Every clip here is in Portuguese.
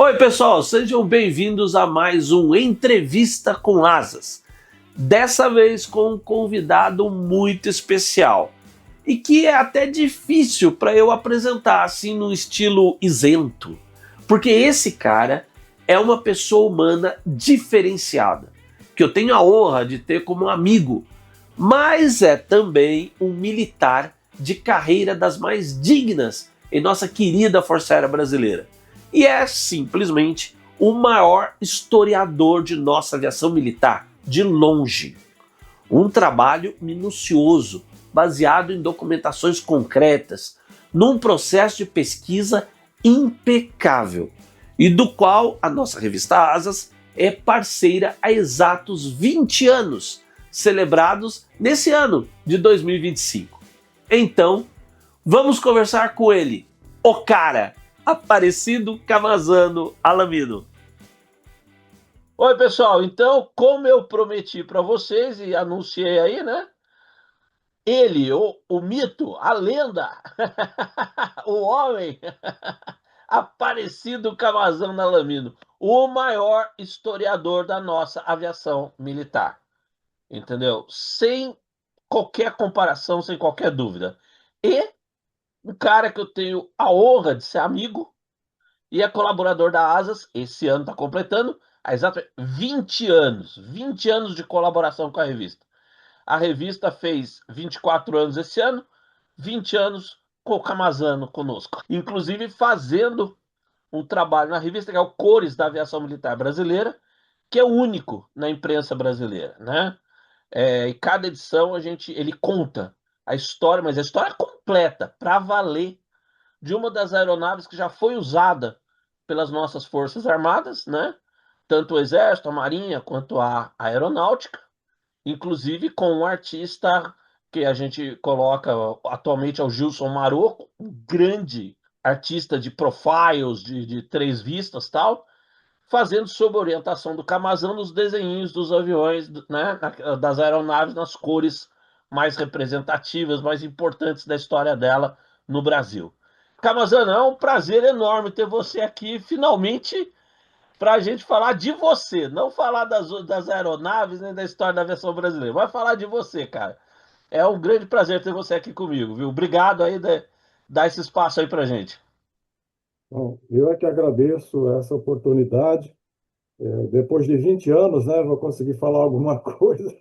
Oi, pessoal, sejam bem-vindos a mais um Entrevista com Asas. Dessa vez com um convidado muito especial e que é até difícil para eu apresentar assim no estilo isento, porque esse cara é uma pessoa humana diferenciada, que eu tenho a honra de ter como amigo, mas é também um militar de carreira das mais dignas em nossa querida Força Aérea Brasileira. E é simplesmente o maior historiador de nossa aviação militar, de longe. Um trabalho minucioso, baseado em documentações concretas, num processo de pesquisa impecável, e do qual a nossa revista Asas é parceira há exatos 20 anos, celebrados nesse ano de 2025. Então, vamos conversar com ele, o cara, Aparecido Camazano Alamino. Oi, pessoal. Então, como eu prometi para vocês e anunciei aí, né? Ele, o mito, a lenda, o homem, Aparecido Camazano Alamino, o maior historiador da nossa aviação militar. Entendeu? Sem qualquer comparação, sem qualquer dúvida. E um cara que eu tenho a honra de ser amigo e é colaborador da Asas, esse ano está completando há exato 20 anos. 20 anos de colaboração com a revista. A revista fez 24 anos esse ano, 20 anos com o Camazano conosco. Inclusive fazendo um trabalho na revista que é o Cores da Aviação Militar Brasileira, que é único na imprensa brasileira, né? E cada edição ele conta a história, mas a história completa, para valer, de uma das aeronaves que já foi usada pelas nossas Forças Armadas, né? Tanto o Exército, a Marinha, quanto a Aeronáutica, inclusive com um artista que a gente coloca atualmente é o Gilson Maroco, um grande artista de profiles, de três vistas tal, fazendo sob orientação do Camazão os desenhos dos aviões, né, das aeronaves nas cores mais representativas, mais importantes da história dela no Brasil. Camazão, é um prazer enorme ter você aqui, finalmente, para a gente falar de você, não falar das aeronaves nem da história da aviação brasileira, vai falar de você, cara. É um grande prazer ter você aqui comigo, viu? Obrigado aí de dar esse espaço aí pra gente. Bom, eu é que agradeço essa oportunidade. Depois de 20 anos, né, vou conseguir falar alguma coisa.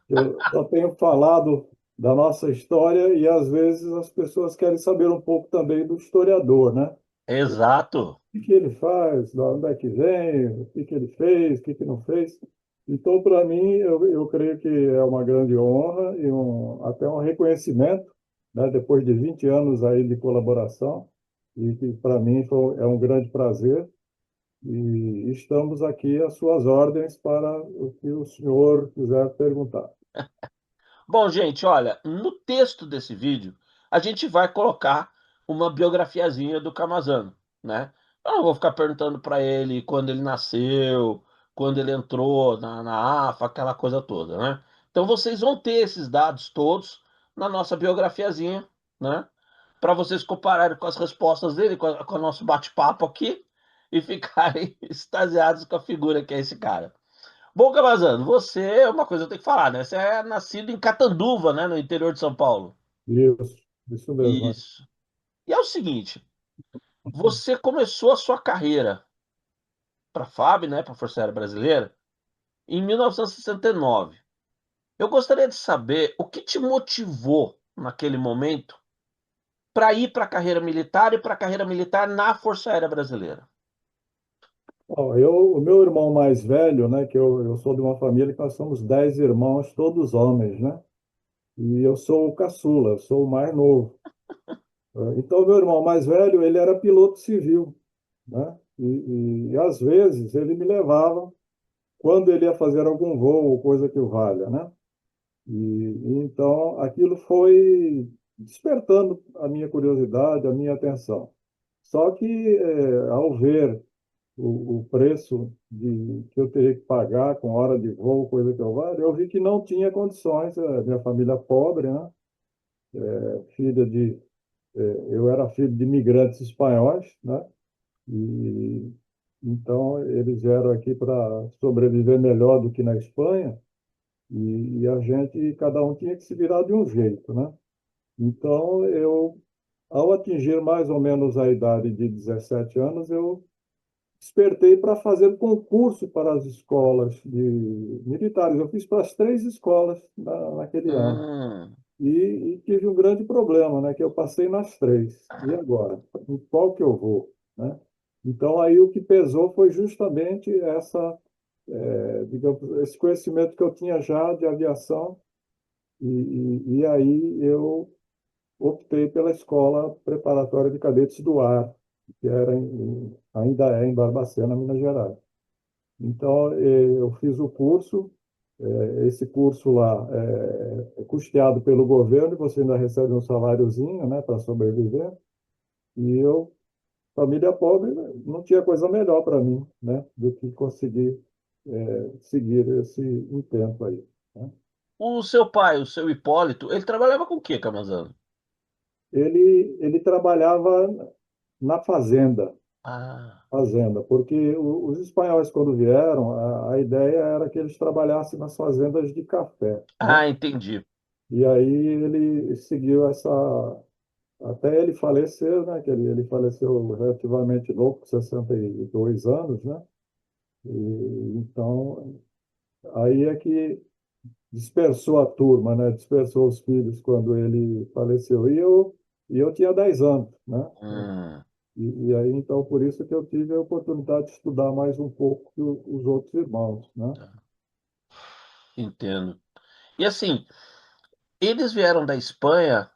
Eu só tenho falado da nossa história e às vezes as pessoas querem saber um pouco também do historiador, né? O Exato. que ele faz, de onde é que vem, o que ele fez, o que não fez. Então, para mim, eu creio que é uma grande honra e até um reconhecimento, né, depois de 20 anos aí de colaboração, e que para mim é um grande prazer. E estamos aqui às suas ordens para o que o senhor quiser perguntar. Bom, gente, olha, no texto desse vídeo, a gente vai colocar uma biografiazinha do Camazano, né? Eu não vou ficar perguntando para ele quando ele nasceu, quando ele entrou na AFA, aquela coisa toda, né? Então vocês vão ter esses dados todos na nossa biografiazinha, né? Para vocês compararem com as respostas dele, com o nosso bate-papo aqui e ficarem extasiados com a figura que é esse cara. Bom, Camazano, você, uma coisa eu tenho que falar, né? Você é nascido em Catanduva, né? No interior de São Paulo. Isso, isso mesmo. Isso. E é o seguinte, você começou a sua carreira para a FAB, né? Para a Força Aérea Brasileira, em 1969. Eu gostaria de saber o que te motivou naquele momento para ir para a carreira militar e para a carreira militar na Força Aérea Brasileira. Bom, o meu irmão mais velho, né, que eu sou de uma família que nós somos 10 irmãos, todos homens, né? E eu sou o caçula, eu sou o mais novo. Então, meu irmão mais velho, ele era piloto civil, né? E às vezes ele me levava quando ele ia fazer algum voo, coisa que o valha, né? Então aquilo foi despertando a minha curiosidade, a minha atenção. Só que ao ver o preço que eu teria que pagar com hora de voo, coisa que eu valha, eu vi que não tinha condições. Minha família pobre, né? Filha de, eu era filho de imigrantes espanhóis, né? E Então, eles vieram aqui para sobreviver melhor do que na Espanha, e a gente, cada um tinha que se virar de um jeito, né? Então, ao atingir mais ou menos a idade de 17 anos, eu despertei para fazer concurso para as escolas militares. Eu fiz para as três escolas naquele ano. Hum, E tive um grande problema, né? Que eu passei nas três. E agora? Em qual que eu vou, né? Então, aí o que pesou foi justamente digamos, esse conhecimento que eu tinha já de aviação. E aí eu optei pela Escola Preparatória de Cadetes do Ar, que ainda é em Barbacena, Minas Gerais. Então, eu fiz o curso. Esse curso lá é custeado pelo governo, e você ainda recebe um saláriozinho, né, para sobreviver. E eu, família pobre, né, não tinha coisa melhor para mim, né, do que conseguir seguir esse intento aí, né? o seu pai, o seu Hipólito, ele trabalhava com o quê, Camazano? Ele trabalhava na Ah, porque os espanhóis, quando vieram, a ideia era que eles trabalhassem nas fazendas de café, né? entendi. E aí ele seguiu até ele falecer, né? Que ele faleceu relativamente novo, com 62 anos, né? Então, aí é que dispersou a turma, né? Dispersou os filhos quando ele faleceu. E eu tinha 10 anos, né? Hum, E aí, então, por isso que eu tive a oportunidade de estudar mais um pouco que os outros irmãos, né? tá, entendo. E assim, eles vieram da Espanha,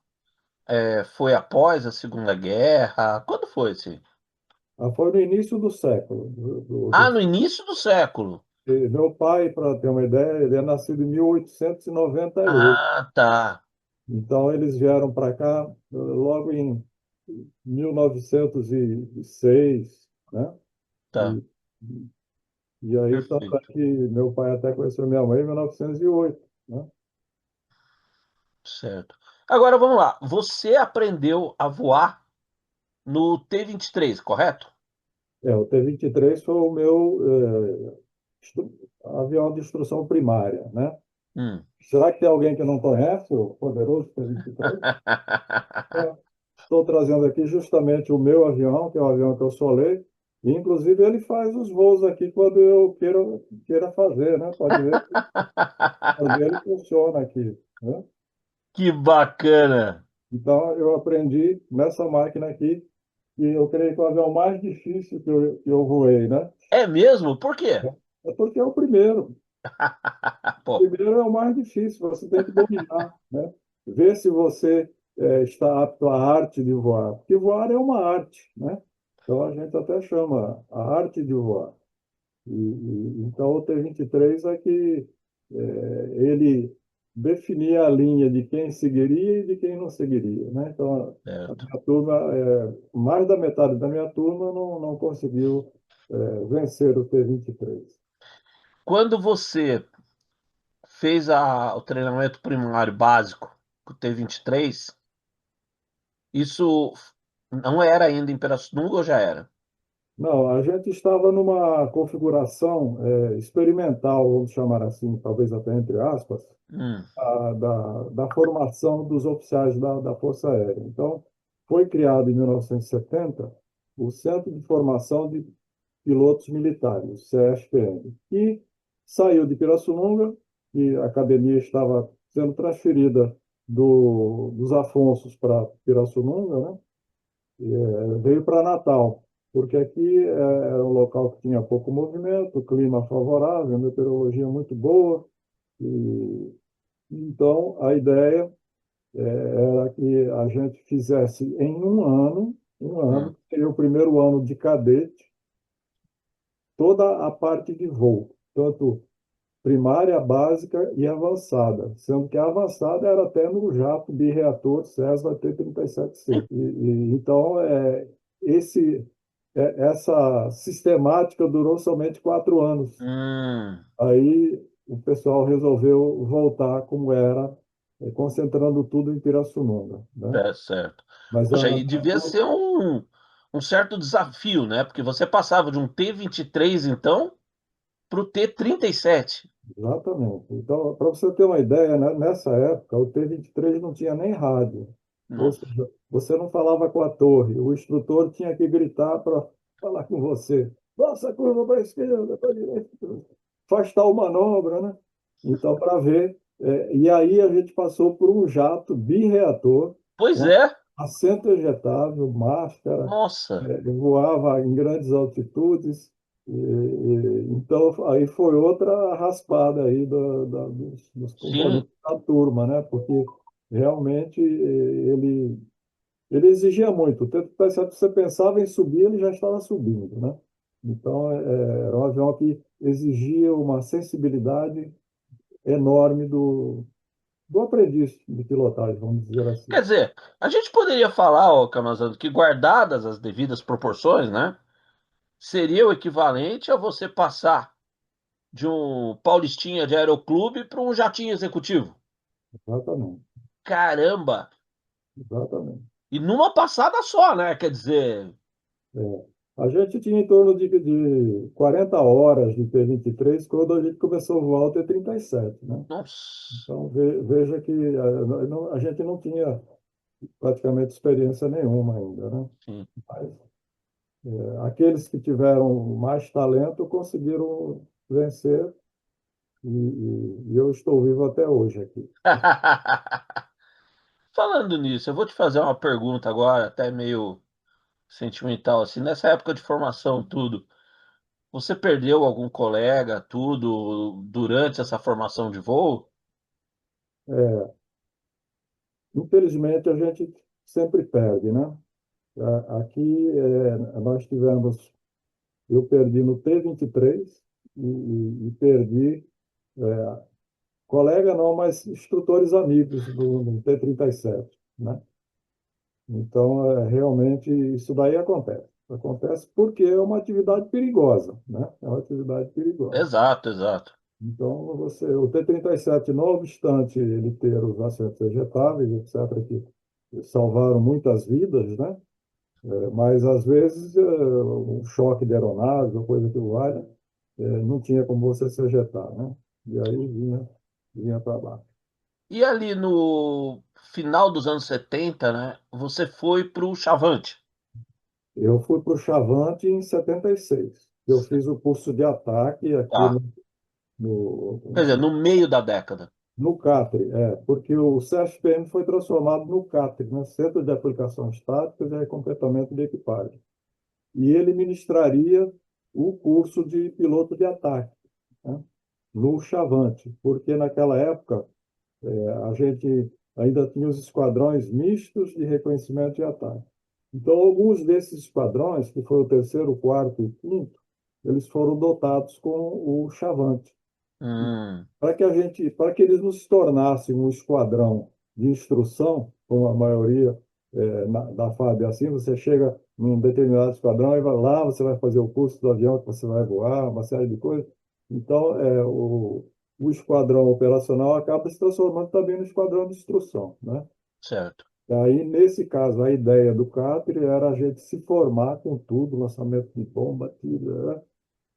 foi após a Segunda Guerra? Quando foi, assim? Foi no início do século. No início do século. Meu pai, para ter uma ideia, ele é nascido em 1898. Tá, Então, eles vieram para cá logo em 1906, né? tá, E, e aí, tanto é perfeito, que meu pai até conheceu minha mãe em 1908, né? certo. Agora vamos lá, você aprendeu a voar no T-23, correto? O T-23 foi o meu avião de instrução primária, né? Hum. Será que tem alguém que não conhece o poderoso T-23? É, estou trazendo aqui justamente o meu avião, que é o avião que eu solei, e inclusive ele faz os voos aqui quando eu queira fazer, né? Pode ver, ele funciona aqui, né? Que bacana! Então eu aprendi nessa máquina aqui, e eu creio que é o avião mais difícil que eu voei, né? É mesmo? Por quê? É porque é o primeiro. Pô, Primeiro é o mais difícil, você tem que dominar, né? Ver se você está apto à arte de voar, porque voar é uma arte, né? Então a gente até chama a arte de voar. Então o T-23 é que ele definia a linha de quem seguiria e de quem não seguiria, né? Então a certo. minha turma, mais da metade da minha turma não conseguiu vencer o T-23. Quando você fez o treinamento primário básico, com o T-23, isso não era ainda em Pirassununga ou já era? Não, a gente estava numa configuração experimental, vamos chamar assim, talvez até entre aspas, Hum, da formação dos oficiais da Força Aérea. Então, foi criado em 1970 o Centro de Formação de Pilotos Militares, o CFPM, que saiu de Pirassununga, e a academia estava sendo transferida dos Afonsos para Pirassununga, né? Veio para Natal, porque aqui era um local que tinha pouco movimento, clima favorável, meteorologia muito boa. E, então, a ideia era que a gente fizesse em um ano, hum, que seria o primeiro ano de cadete, toda a parte de voo, tanto primária, básica e avançada, sendo que a avançada era até no jato bireator Cessna T-37C. Então, esse, essa sistemática durou somente 4 anos. hum, Aí o pessoal resolveu voltar como era, concentrando tudo em Pirassununga, né? certo. Mas Poxa, e devia ser um certo desafio, né? Porque você passava de um T-23 então, para o T-37. Exatamente. Então, para você ter uma ideia, né, nessa época, o T-23 não tinha nem rádio. Ou Nossa. seja, você não falava com a torre, o instrutor tinha que gritar para falar com você. Nossa, curva para a esquerda, para a direita. Faz tal manobra, né? Então, para ver. E aí a gente passou por um jato bireator, Pois com é, assento ejetável, máscara, nossa. voava em grandes altitudes. Então, aí foi outra raspada aí dos Sim. componentes da turma, né? Porque realmente ele exigia muito. Tanto que você pensava em subir, ele já estava subindo, né? Então, era um avião que exigia uma sensibilidade enorme do aprendiz de pilotagem, vamos dizer Quer assim. dizer, a gente poderia falar, ó, Camazano, que guardadas as devidas proporções, né? Seria o equivalente a você passar de um Paulistinha de aeroclube para um jatinho executivo. Exatamente, Caramba! exatamente. E numa passada só, né? Quer dizer, É. A gente tinha em torno de 40 horas de P-23 quando a gente começou a voar o T-37, né? nossa. Então, veja que a gente não tinha praticamente experiência nenhuma ainda, né? Sim. Mas aqueles que tiveram mais talento conseguiram vencer e eu estou vivo até hoje aqui. Falando nisso, eu vou te fazer uma pergunta agora, até meio sentimental, assim. Nessa época de formação, tudo, você perdeu algum colega, tudo, durante essa formação de voo? É, infelizmente, a gente sempre perde, né? Aqui, nós tivemos. Eu perdi no T-23 e perdi, colega não, mas instrutores amigos do T-37, né? Então, realmente, isso daí acontece. Acontece porque é uma atividade perigosa, né? É uma atividade perigosa. Exato, exato. Então, o T-37, não obstante ele ter os assentos ejetáveis, etc., que salvaram muitas vidas, né? Mas, às vezes, um choque de aeronave, ou coisa que valha, não tinha como você se ejetar, né? E aí vinha para baixo. E ali no final dos anos 70, né? Você foi para o Chavante. Eu fui para o Chavante em 76. Eu fiz o curso de ataque aqui Tá. Quer dizer, no, no meio da década. no CATRE, porque o CFPM foi transformado no CATRE, né? Centro de Aplicações Táticas e Recompletamento de Equipagem. E ele ministraria o curso de piloto de ataque, né? No Chavante, porque naquela época a gente ainda tinha os esquadrões mistos de reconhecimento e ataque. Então, alguns desses esquadrões, que foi o terceiro, o quarto e o quinto, eles foram dotados com o Chavante, Hum, para que eles não se tornassem um esquadrão de instrução, como a maioria da FAB é assim, você chega num determinado esquadrão e vai lá, você vai fazer o curso do avião que você vai voar, uma série de coisas. Então, o esquadrão operacional acaba se transformando também no esquadrão de instrução, né? certo. E aí, nesse caso, a ideia do CAPRI era a gente se formar com tudo, lançamento de bomba, tiro, né?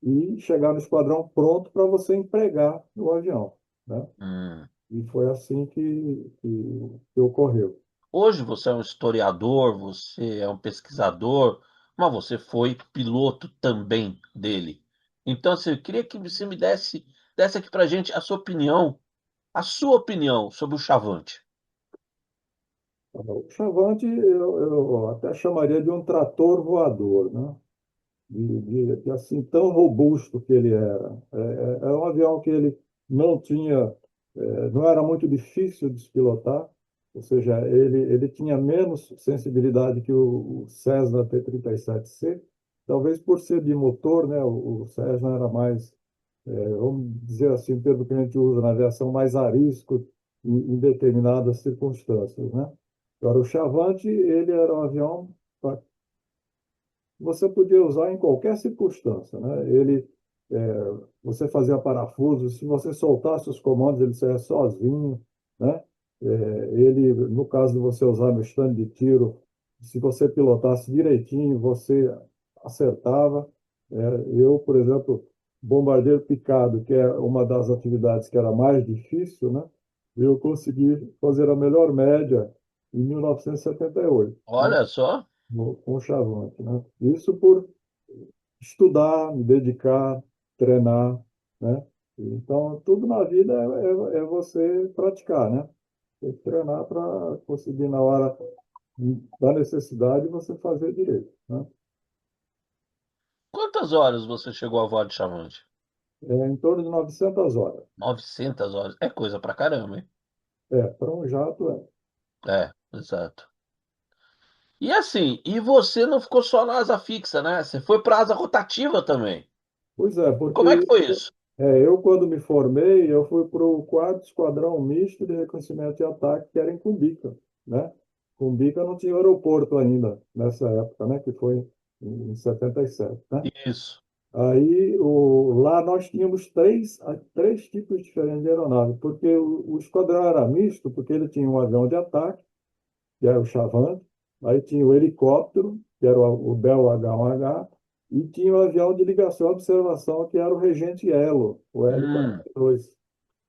E chegar no esquadrão pronto para você empregar no avião, né? Hum. E foi assim que ocorreu. Hoje você é um historiador, você é um pesquisador, mas você foi piloto também dele. Então, assim, eu queria que você me desse aqui pra gente a sua opinião sobre o Chavante. O Chavante eu até chamaria de um trator voador, né? De assim tão robusto que ele era. É um avião que ele não tinha, não era muito difícil de se pilotar, ou seja, ele tinha menos sensibilidade que o Cessna T-37C, talvez por ser de motor, né? O Cessna era mais, vamos dizer assim, pelo que a gente usa na aviação, mais arisco em determinadas circunstâncias, né? Agora, o Chavante, ele era um avião você podia usar em qualquer circunstância, né? Você fazia parafusos, se você soltasse os comandos, ele saía sozinho, né? Ele, no caso de você usar no stand de tiro, Se você pilotasse direitinho, você acertava. Eu, por exemplo, bombardeiro picado, que é uma das atividades que era mais difícil, né? Eu consegui fazer a melhor média em 1978, né? Olha só. Com o Chavante, né? Isso por estudar, me dedicar, treinar, né? Então, tudo na vida é você praticar, né? Tem que treinar para conseguir, na hora da necessidade, você fazer direito, né? Quantas horas você chegou a voar de Chavante? Em torno de 900 horas. 900 horas. É coisa pra caramba, hein? Para um jato é. É, exato. E assim, e você não ficou só na asa fixa, né? Você foi para asa rotativa também. Pois é, Como é que porque foi isso? eu, quando me formei, eu fui para o 4º Esquadrão Misto de Reconhecimento e Ataque, que era em Cumbica, né? Cumbica não tinha aeroporto ainda nessa época, né? Que foi em 77, né? Isso. Aí, lá nós tínhamos três tipos diferentes de aeronave, porque o esquadrão era misto, porque ele tinha um avião de ataque, que era o Chavante, aí tinha o helicóptero, que era o Bell H-1H, e tinha o avião de ligação e observação, que era o Regente Elo, o Hum, L-42.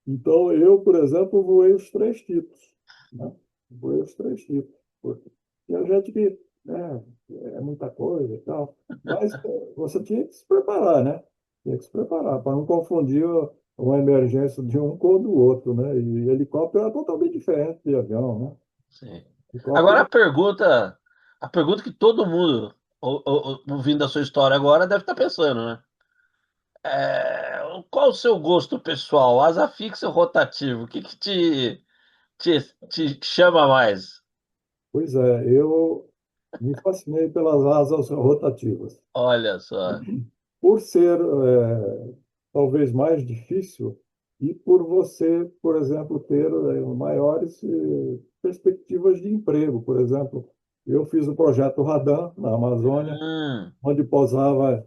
Então, eu, por exemplo, voei os três tipos, né? Voei os três tipos. Porque tinha gente que, né, é muita coisa e tal, mas você tinha que se preparar, né? Tinha que se preparar para não confundir uma emergência de um com o do outro, né? E helicóptero é totalmente diferente de avião, né? sim. Agora Helicóptero, a pergunta que todo mundo ouvindo a sua história agora deve estar pensando, né? Qual o seu gosto pessoal? Asa fixa ou rotativo? O que que te chama mais? pois é, eu me fascinei pelas asas rotativas. Olha só. Por ser talvez mais difícil e por você, por exemplo, ter maiores perspectivas de emprego. Por exemplo, eu fiz o projeto Radan na Amazônia, Hum, onde pousava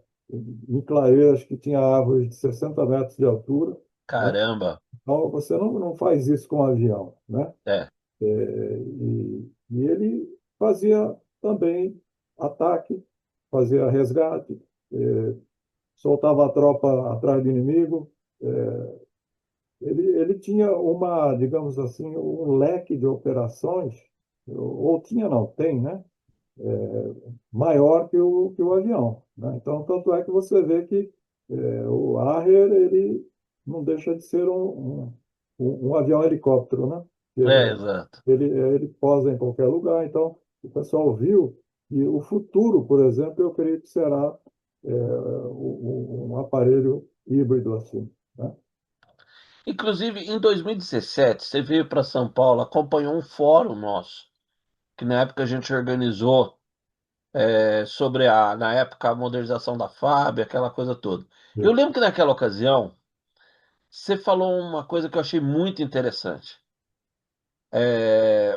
em clareiras que tinha árvores de 60 metros de altura, né? caramba. Então, você não faz isso com avião, né? É. E ele fazia também ataque, fazia resgate, soltava a tropa atrás do inimigo. Ele tinha uma, digamos assim, um leque de operações, ou tinha, não, tem, né? Maior que o avião, né? Então, tanto é que você vê que o Harrier, ele não deixa de ser um avião helicóptero, né? Exato. Ele posa em qualquer lugar, então o pessoal viu que o futuro, por exemplo, eu creio que será um aparelho híbrido assim, né? Inclusive, em 2017, você veio para São Paulo, acompanhou um fórum nosso, que na época a gente organizou sobre na época, a modernização da FAB, aquela coisa toda. Eu Isso. lembro que naquela ocasião, você falou uma coisa que eu achei muito interessante.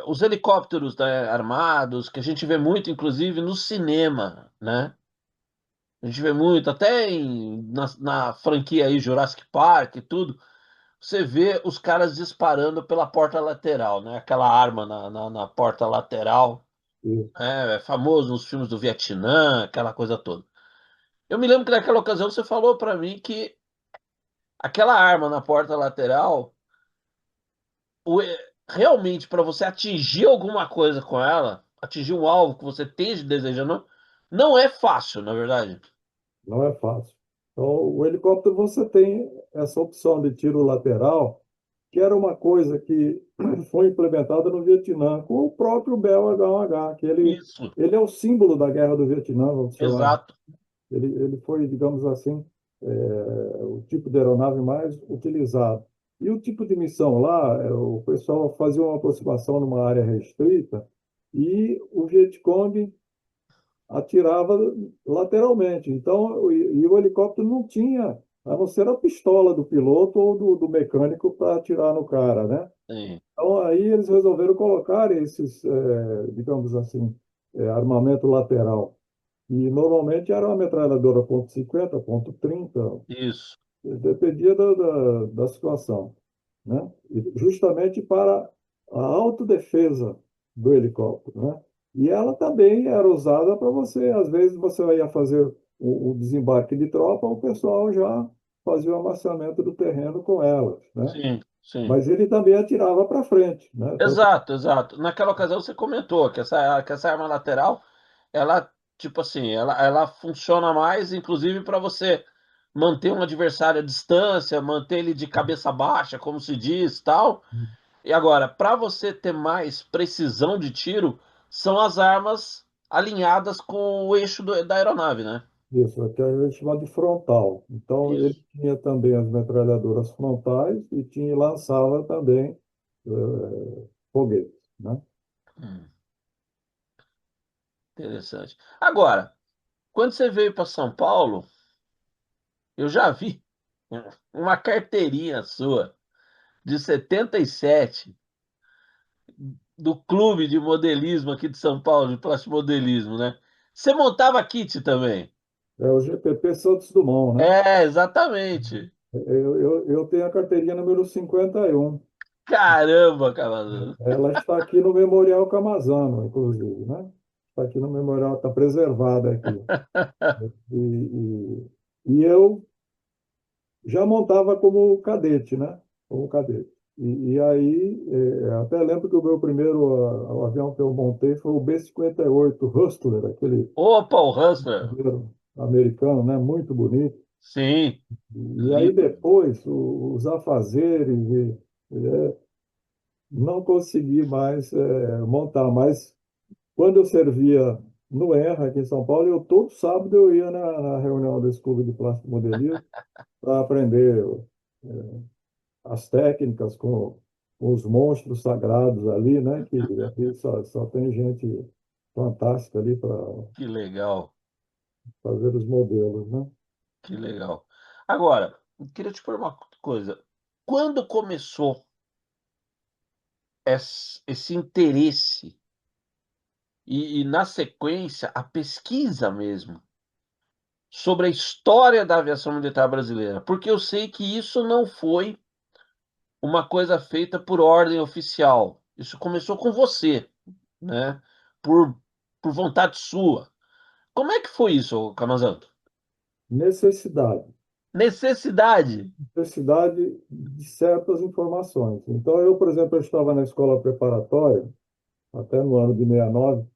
Os helicópteros, né, armados, que a gente vê muito, inclusive, no cinema, né? A gente vê muito, até na franquia aí, Jurassic Park e tudo, você vê os caras disparando pela porta lateral, né? Aquela arma na porta lateral. Isso. É famoso nos filmes do Vietnã, aquela coisa toda. Eu me lembro que naquela ocasião você falou para mim que aquela arma na porta lateral, realmente para você atingir alguma coisa com ela, atingir um alvo que você esteja desejando, não é fácil, na verdade. Não é fácil. Então, o helicóptero você tem essa opção de tiro lateral, que era uma coisa que foi implementada no Vietnã com o próprio Bell H-1H, que Isso, ele é o símbolo da guerra do Vietnã, vamos chamar. exato. Ele foi, digamos assim, o tipo de aeronave mais utilizado. E o tipo de missão lá, o pessoal fazia uma aproximação numa área restrita e o Vietcong atirava lateralmente. Então, e o helicóptero não tinha, a não ser a pistola do piloto ou do mecânico para atirar no cara, né? Sim, Então, aí eles resolveram colocar esses, digamos assim, armamento lateral. E normalmente era uma metralhadora .50, .30, isso. dependia da situação, né? E justamente para a autodefesa do helicóptero, né? E ela também era usada para você, às vezes você ia fazer o desembarque de tropa, o pessoal já fazia o amaciamento do terreno com elas, né? Sim, sim. Mas ele também atirava para frente, né? Tanto Exato, exato. Naquela ocasião você comentou que essa arma lateral, ela, tipo assim, ela funciona mais, inclusive, para você manter um adversário à distância, manter ele de cabeça baixa, como se diz, tal. E agora, para você ter mais precisão de tiro, são as armas alinhadas com o eixo da aeronave, né? isso, é que a gente chama de frontal. Então, ele Isso. tinha também as metralhadoras frontais e tinha, lançava também foguetes, né? Hum, interessante. Agora, quando você veio para São Paulo, eu já vi uma carteirinha sua de 77 do clube de modelismo aqui de São Paulo, de plastimodelismo, né? Você montava kit também? É o GPP Santos Dumont, né? É, exatamente. Eu tenho a carteirinha número 51. Caramba, cavalo. Ela está aqui no Memorial Camazano, inclusive, né? Está aqui no Memorial, está preservada aqui. E eu já montava como cadete, né? Como cadete. E aí, até lembro que o meu primeiro o avião que eu montei foi o B-58 Hustler, aquele Opa, o Hustler. bombardeiro americano, né? Muito bonito. Sim, E aí lindo. depois, os afazeres, não consegui mais montar, mas quando eu servia no ERRA, aqui em São Paulo, eu todo sábado eu ia na reunião desse clube de plástico modelismo para aprender as técnicas com os monstros sagrados ali, né? Que ali só tem gente fantástica ali para Que legal, fazer os modelos, né? que legal. Agora, eu queria te perguntar uma coisa. Quando começou esse interesse e, na sequência, a pesquisa mesmo sobre a história da aviação militar brasileira? Porque eu sei que isso não foi uma coisa feita por ordem oficial. Isso começou com você, né? Por, por vontade sua. Como é que foi isso, Camazão? Necessidade. Necessidade. Necessidade de certas informações. Então, eu, por exemplo, eu estava na escola preparatória, até no ano de 69,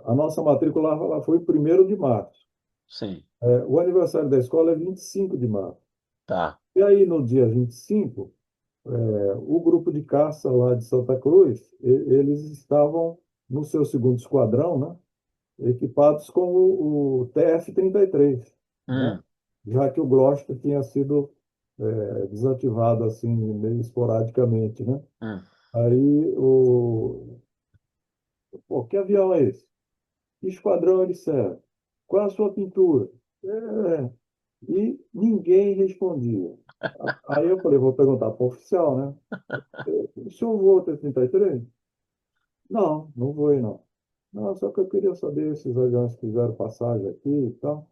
a nossa matrícula ela foi 1º de março. Sim, O aniversário da escola é 25 de março. tá. E aí, no dia 25, o grupo de caça lá de Santa Cruz, eles estavam no seu segundo esquadrão, né, equipados com o TF-33, né, Hum, já que o Gloster tinha sido desativado assim meio esporadicamente, né? hum. Aí pô, que avião é esse? Que esquadrão ele serve? Qual é a sua pintura? É, e ninguém respondia. Aí eu falei, vou perguntar para o oficial, né? O senhor voa T-33? Não, não voei, não. Não, só que eu queria saber se esses aviões fizeram passagem aqui e tal.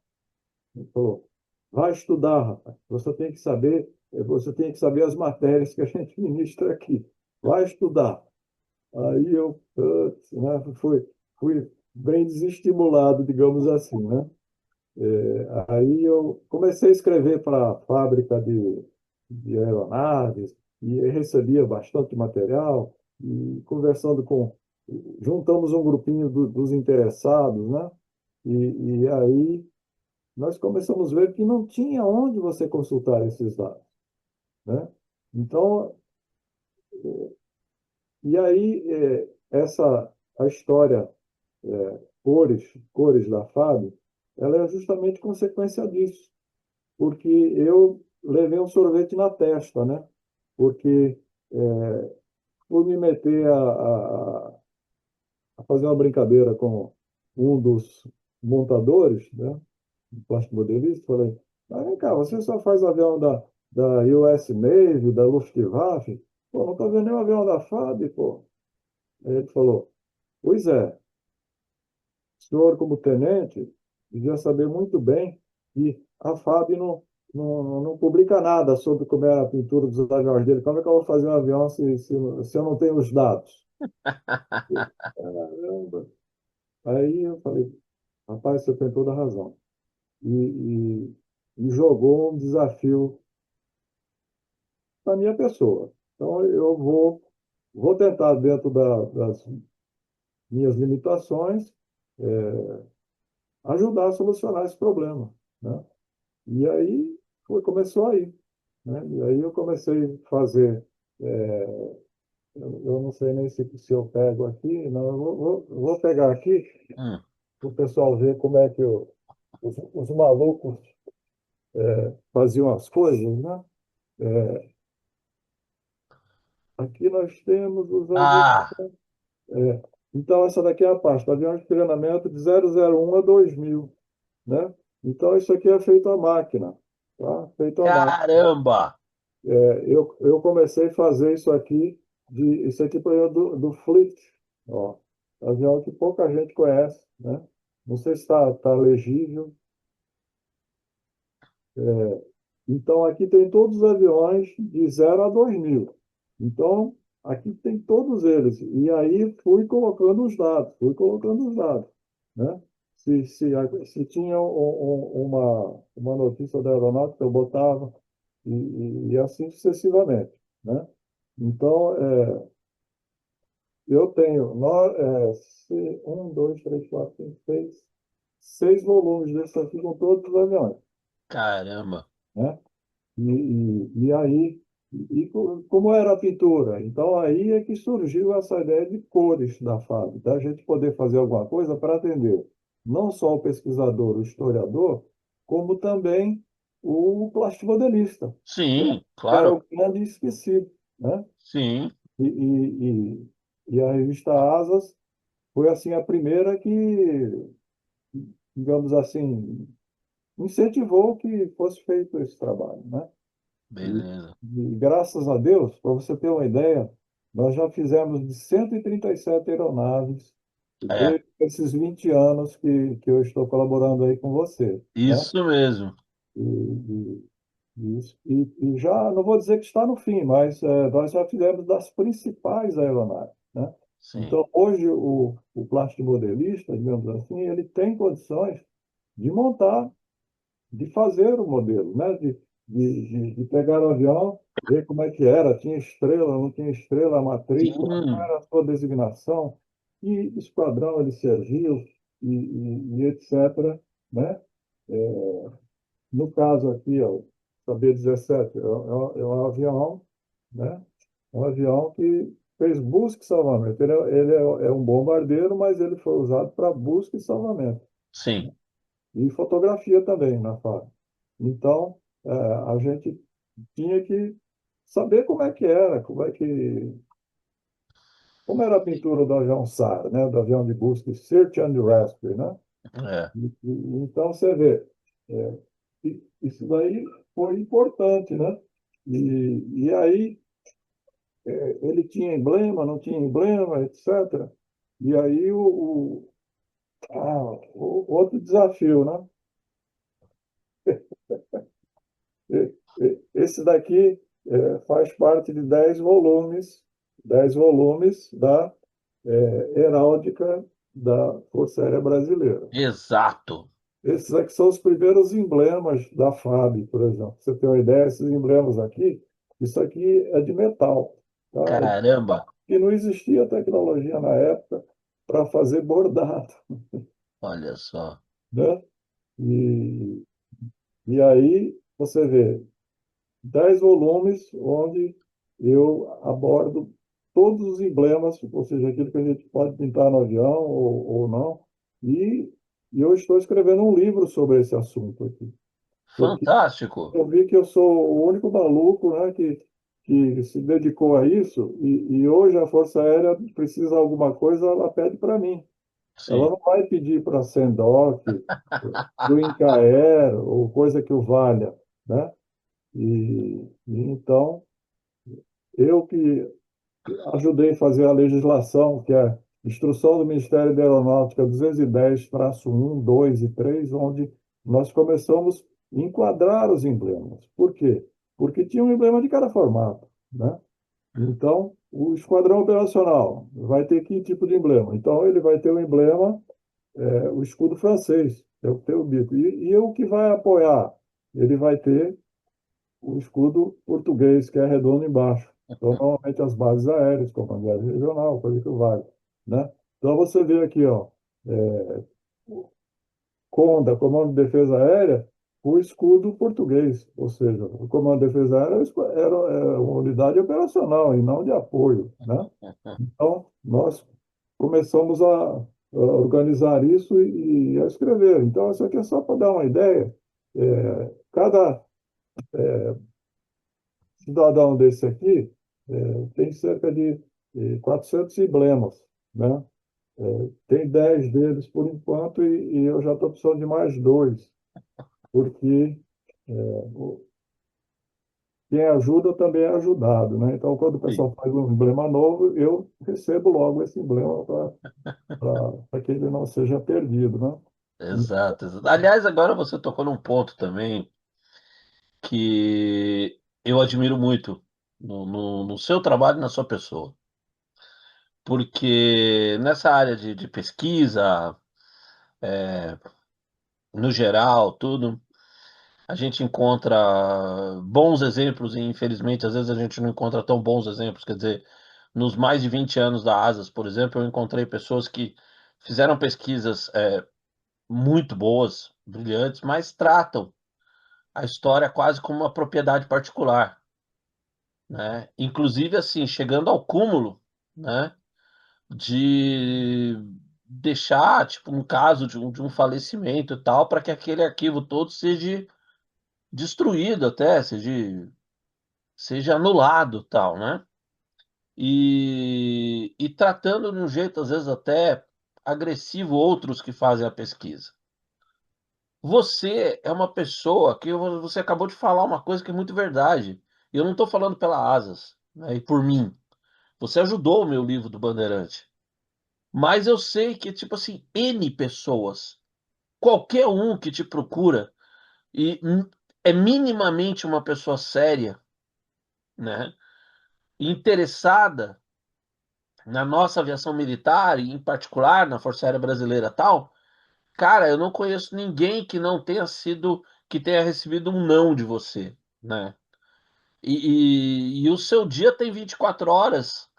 Ele falou, vai estudar, rapaz. Você tem que saber as matérias que a gente ministra aqui. Vai estudar. Aí eu, putz, né, fui bem desestimulado, digamos assim, né? Aí eu comecei a escrever para a fábrica de aeronaves e recebia bastante material e conversando juntamos um grupinho dos interessados, né? E aí nós começamos a ver que não tinha onde você consultar esses dados, né? Então, e aí a história cores da FAB, ela é justamente consequência disso, porque eu levei um sorvete na testa, né? Porque fui me meter a fazer uma brincadeira com um dos montadores, né? Um plástico modelista, falei, mas vem cá, você só faz avião da US Navy, da Luftwaffe? Pô, não estou vendo nenhum avião da FAB, pô. Aí ele falou, pois é, o senhor como tenente devia saber muito bem que a FAB não publica nada sobre como é a pintura dos aviões dele. Como é que eu vou fazer um avião se eu não tenho os dados? Caramba. Aí eu falei, rapaz, você tem toda a razão. E jogou um desafio para minha pessoa. Então, vou tentar, dentro das minhas limitações, ajudar a solucionar esse problema, né? E aí começou aí, né? E aí eu comecei a fazer, eu não sei nem se eu pego aqui, não, eu vou pegar aqui Hum. para o pessoal ver como é que os malucos faziam as coisas, né? Aqui nós temos os aviões. Ah, é, então, essa daqui é a pasta, aviões de treinamento de 001 a 2000, né? Então, isso aqui é feito à máquina, tá? Feito à máquina. caramba! Eu comecei a fazer isso aqui, isso aqui foi do Fleet, ó, avião que pouca gente conhece, né? Não sei se está legível. Então, aqui tem todos os aviões de 0 a 2000. Então, aqui tem todos eles. E aí fui colocando os dados, né? Se tinha uma notícia da aeronáutica, eu botava, e assim sucessivamente, né? Então, eu tenho um, dois, três, quatro, cinco, seis volumes desses aqui com todos os aviões, Caramba! né? E aí, como era a pintura? Então, aí é que surgiu essa ideia de cores da fábrica, da gente poder fazer alguma coisa para atender não só o pesquisador, o historiador, como também o plastimodelista, Sim, que era claro. o grande esquecido, né? Sim, E, e, e a revista Asas foi, assim, a primeira que, digamos assim, incentivou que fosse feito esse trabalho, né? E, beleza. e graças a Deus, para você ter uma ideia, nós já fizemos de 137 aeronaves É, desde esses 20 anos que eu estou colaborando aí com você, né? isso mesmo. E, e já, não vou dizer que está no fim, mas nós já fizemos das principais aeronaves, né? Sim. Então, hoje, o plástico modelista, digamos assim, ele tem condições de montar, de fazer o modelo, né? De pegar o avião, ver como é que era, tinha estrela, não tinha estrela, a matrícula, qual Sim, era a sua designação, que esquadrão ele serviu, e etc., né? No caso aqui, ó, o B-17 é um avião, né? Um avião que fez busca e salvamento. Ele é um bombardeiro, mas ele foi usado para busca e salvamento sim. e fotografia também na fábrica. Então, a gente tinha que saber como é que era, como era a pintura do avião SAR, né, do avião de busca, Search and Rescue, né? É, Então, você vê, isso daí foi importante, né? E aí, ele tinha emblema, não tinha emblema, etc. E aí, o outro desafio, né? Esse daqui faz parte de 10 volumes da heráldica da Força Aérea Brasileira. exato. Esses aqui são os primeiros emblemas da FAB, por exemplo. Pra você tem uma ideia, esses emblemas aqui, isso aqui é de metal, tá? Caramba! E não existia tecnologia na época para fazer bordado, Olha só. né? E, e aí você vê 10 volumes onde eu abordo todos os emblemas, ou seja, aquilo que a gente pode pintar no avião ou não. E, e eu estou escrevendo um livro sobre esse assunto aqui, porque Fantástico. eu vi que eu sou o único maluco, né, que se dedicou a isso, e hoje a Força Aérea precisa de alguma coisa, ela pede para mim. Ela Sim. não vai pedir para a Sendoc, para o Incaer, ou coisa que o valha, né? E então, eu que ajudei a fazer a legislação, que é a Instrução do Ministério da Aeronáutica 210-1, 2 e 3, onde nós começamos a enquadrar os emblemas. Por quê? Porque tinha um emblema de cada formato, né? Então, o esquadrão operacional vai ter que tipo de emblema? Então, ele vai ter o emblema o escudo francês, é o que tem o bico. E o que vai apoiar? Ele vai ter o escudo português, que é redondo embaixo. Então, normalmente as bases aéreas, Comando Aéreo Regional, coisa que vale, né? Então, você vê aqui, ó, é, CONDA, Comando de Defesa Aérea, o escudo português, ou seja, o Comando de Defesa Aérea era uma unidade operacional e não de apoio, né? Então, nós começamos a organizar isso e a escrever. Então, isso aqui é só para dar uma ideia. Cada cidadão desse aqui tem cerca de 400 emblemas, né? Tem 10 deles por enquanto e eu já estou precisando de mais dois, porque quem ajuda também é ajudado, né? Então, quando o Sim, pessoal faz um emblema novo, eu recebo logo esse emblema para que ele não seja perdido, né? exato, exato. Aliás, agora você tocou num ponto também que eu admiro muito no seu trabalho e na sua pessoa. Porque nessa área de pesquisa, no geral, tudo, a gente encontra bons exemplos e, infelizmente, às vezes a gente não encontra tão bons exemplos. Quer dizer, nos mais de 20 anos da ASAS, por exemplo, eu encontrei pessoas que fizeram pesquisas muito boas, brilhantes, mas tratam a história quase como uma propriedade particular, né? Inclusive, assim, chegando ao cúmulo, né, de deixar, tipo, um caso de um falecimento e tal, para que aquele arquivo todo seja destruído até, seja anulado, tal, né? E tratando de um jeito, às vezes, até agressivo outros que fazem a pesquisa. Você é uma pessoa que você acabou de falar uma coisa que é muito verdade. E eu não estou falando pela Asas, né, e por mim. Você ajudou o meu livro do Bandeirante. Mas eu sei que, tipo assim, N pessoas, qualquer um que te procura e é minimamente uma pessoa séria, né, interessada na nossa aviação militar e em particular na Força Aérea Brasileira tal, cara, eu não conheço ninguém que não tenha sido, que tenha recebido um não de você, né? E o seu dia tem 24 horas,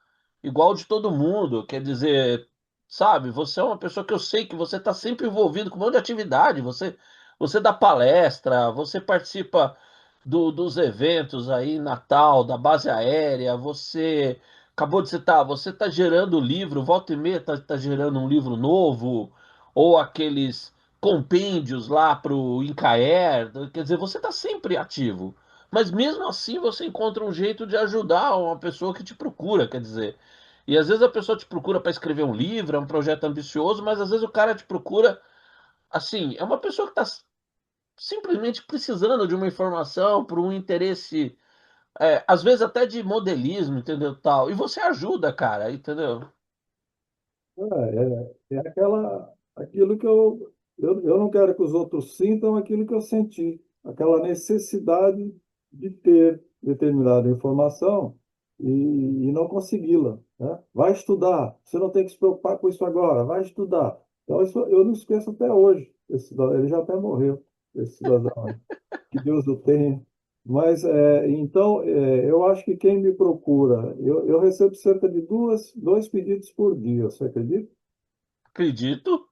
igual de todo mundo. Quer dizer, sabe, você é uma pessoa que eu sei que você está sempre envolvido com um monte de atividade. Você dá palestra, você participa dos eventos aí, Natal, da base aérea, você acabou de citar, você está gerando livro, volta e meia está gerando um livro novo, ou aqueles compêndios lá para o Incaer. Quer dizer, você está sempre ativo. Mas mesmo assim você encontra um jeito de ajudar uma pessoa que te procura, quer dizer. E às vezes a pessoa te procura para escrever um livro, é um projeto ambicioso, mas às vezes o cara te procura, assim, é uma pessoa que está simplesmente precisando de uma informação por um interesse, às vezes até de modelismo, entendeu, tal. E você ajuda, cara, entendeu? Aquilo que eu não quero que os outros sintam aquilo que eu senti, aquela necessidade de ter determinada informação e não consegui-la, né? Vai estudar, você não tem que se preocupar com isso agora, vai estudar. Então, isso eu não esqueço até hoje. Esse cidadão, ele já até morreu, esse cidadão, que Deus o tenha. Mas, então, eu acho que quem me procura, eu recebo cerca de dois pedidos por dia, você acredita? Acredito.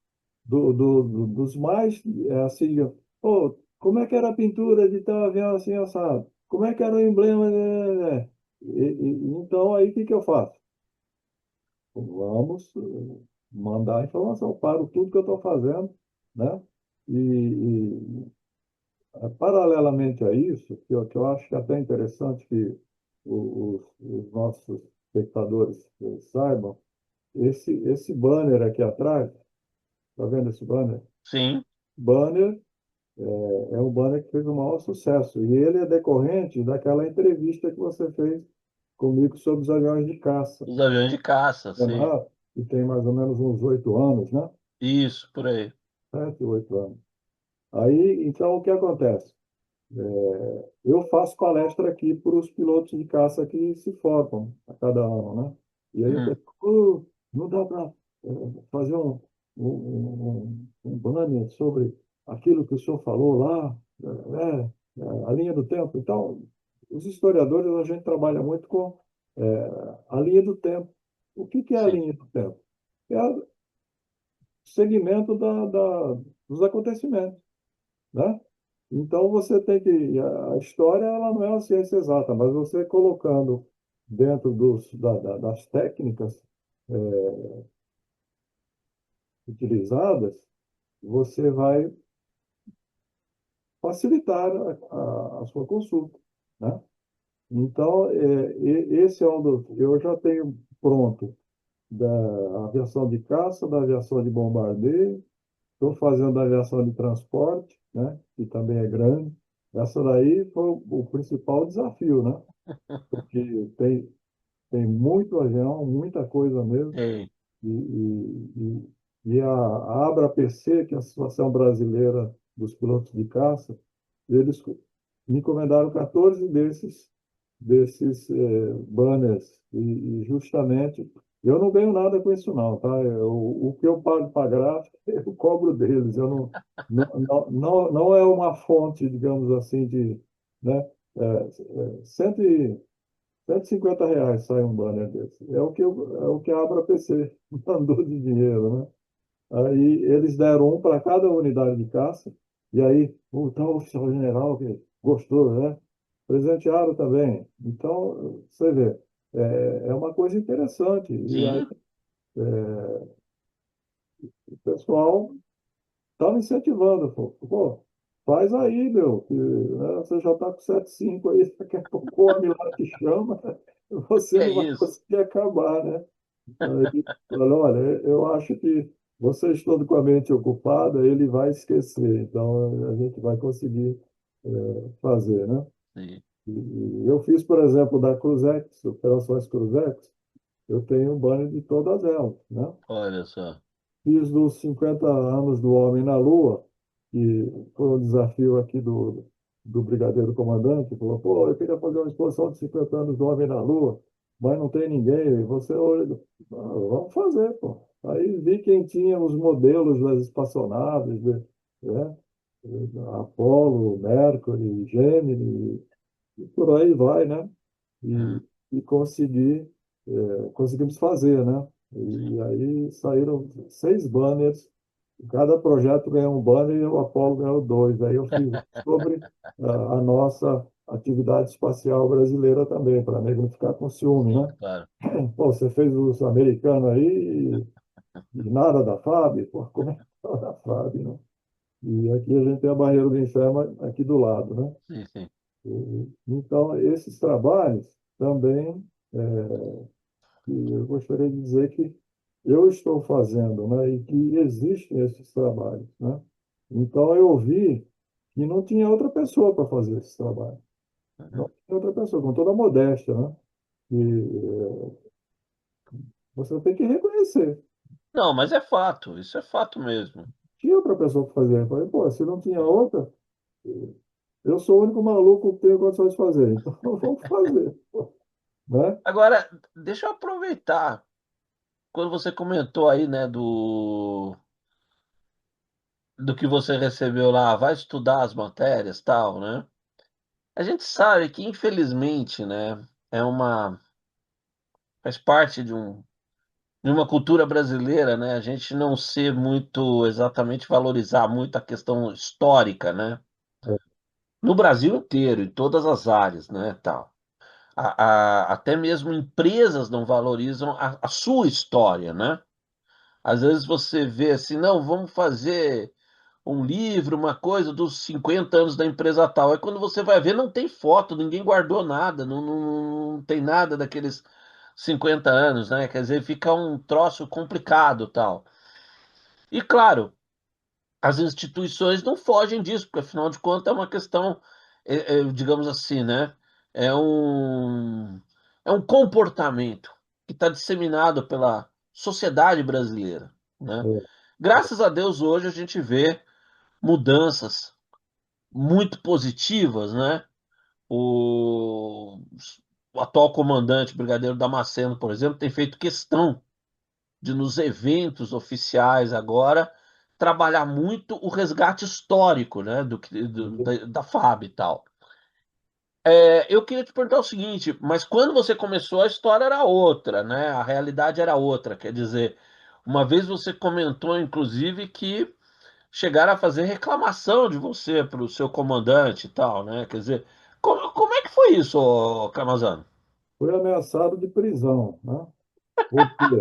Dos mais, assim, pô, como é que era a pintura de tal avião assim, assado? Como é que era o emblema? Então, aí, o que que eu faço? Vamos mandar a informação, paro tudo que eu estou fazendo, né? Paralelamente a isso, que eu acho que é até interessante que os nossos espectadores saibam, esse banner aqui atrás, tá vendo esse banner? Sim, Banner é um banner que fez o maior sucesso. E ele é decorrente daquela entrevista que você fez comigo sobre os aviões de caça, os aviões de caça, sim. né? Que tem mais ou menos uns 8 anos, né? Isso, por aí. 7, 8 anos. Aí, então, o que acontece? Eu faço palestra aqui para os pilotos de caça que se formam a cada ano, né? E aí o Hum. pessoal, "Pô, não dá para fazer um banner sobre aquilo que o senhor falou lá, né, a linha do tempo. Então, os historiadores, a gente trabalha muito com a linha do tempo. O que que é a Sim, linha do tempo? É o segmento dos acontecimentos, né? Então, você tem que... A história, ela não é uma ciência exata, mas você colocando dentro das técnicas utilizadas, você vai facilitar a sua consulta, né? Então, esse é um dos... Eu já tenho pronto da aviação de caça, da aviação de bombardeio, estou fazendo a aviação de transporte, né? Que também é grande. Essa daí foi o principal desafio, né? Porque tem muito avião, muita coisa mesmo. tem, E a Abra-PC, que é a Associação Brasileira dos Pilotos de Caça, eles me encomendaram 14 desses banners. E justamente, eu não ganho nada com isso não, tá? O que eu pago para a gráfica, eu cobro deles. Eu não é uma fonte, digamos assim, de, né? Cento R$ 150 sai um banner desse. É o que a Abra-PC mandou de dinheiro, né? Aí eles deram um para cada unidade de caça, e aí o tal oficial general que gostou, né? Presentearam também. Então, você vê, é uma coisa interessante. E aí sim, o pessoal está me incentivando. Pô, faz aí, meu, que, né, você já está com 7,5 aí, daqui a pouco o homem lá te chama, que você é não vai isso. conseguir acabar, né? Aí, olha, eu acho que você estando com a mente ocupada, ele vai esquecer. Então, a gente vai conseguir fazer, né? Sim. E eu fiz, por exemplo, da Cruzex, Operações Cruzex, eu tenho um banner de todas elas, né? Olha só. Fiz dos 50 anos do Homem na Lua, que foi um desafio aqui do brigadeiro comandante, que falou, pô, eu queria fazer uma exposição de 50 anos do Homem na Lua, mas não tem ninguém. Você olha, vamos fazer, pô. Aí vi quem tinha os modelos das espaçonaves, né? Apolo, Mercury, Gemini, e por aí vai, né? Hum, E conseguimos fazer, né? sim. E aí saíram 6 banners, cada projeto ganhou um banner e o Apollo ganhou dois. Aí eu fiz sobre a nossa atividade espacial brasileira também, para não ficar com ciúme, Sim, né? claro. Pô, você fez os americanos aí e nada da FAB? Pô, como é que fala da FAB, né? E aqui a gente tem a Barreira do Inferno aqui do lado, né? Sim, sim. Então, esses trabalhos também, que eu gostaria de dizer que eu estou fazendo, né, e que existem esses trabalhos, né? Então, eu vi que não tinha outra pessoa para fazer esse trabalho. Não Uhum. tinha outra pessoa, com toda a modéstia, né? E você tem que reconhecer. Não, mas é fato, isso é fato mesmo. Tinha outra pessoa para fazer. Eu falei, pô, se não tinha outra, eu sou o único maluco que tenho condições de fazer. Então, vamos fazer, né? Agora, deixa eu aproveitar, quando você comentou aí, né, do que você recebeu lá, vai estudar as matérias, tal, né? A gente sabe que, infelizmente, né, faz parte de uma cultura brasileira, né, a gente não ser muito exatamente valorizar muito a questão histórica, né? No Brasil inteiro, em todas as áreas, né, tal. Até mesmo empresas não valorizam a sua história, né? Às vezes você vê assim, não, vamos fazer um livro, uma coisa dos 50 anos da empresa tal. Aí quando você vai ver, não tem foto, ninguém guardou nada, não tem nada daqueles 50 anos, né? Quer dizer, fica um troço complicado tal. E claro, as instituições não fogem disso, porque afinal de contas é uma questão, digamos assim, né? É um, é um comportamento que está disseminado pela sociedade brasileira, né? É, Graças a Deus hoje a gente vê mudanças muito positivas, né? O, o atual comandante, Brigadeiro Damasceno, por exemplo, tem feito questão de nos eventos oficiais agora trabalhar muito o resgate histórico, né, da FAB e tal. Eu queria te perguntar o seguinte, mas quando você começou, a história era outra, né? A realidade era outra. Quer dizer, uma vez você comentou, inclusive, que chegaram a fazer reclamação de você para o seu comandante e tal, né? Quer dizer, como é que foi isso, ô Camazano? Foi ameaçado de prisão, né? Porque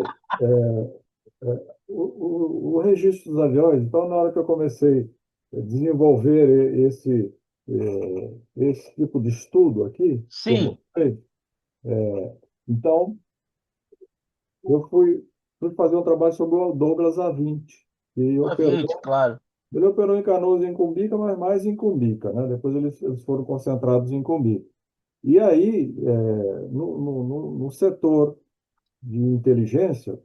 o registro dos aviões, então, na hora que eu comecei a desenvolver esse tipo de estudo aqui, que eu Sim, mostrei, então, eu fui fazer um trabalho sobre o Douglas A-20, que a 20, claro. ele operou em Canoas e em Cumbica, mas mais em Cumbica, né? Depois eles foram concentrados em Cumbica. E aí, no setor de inteligência,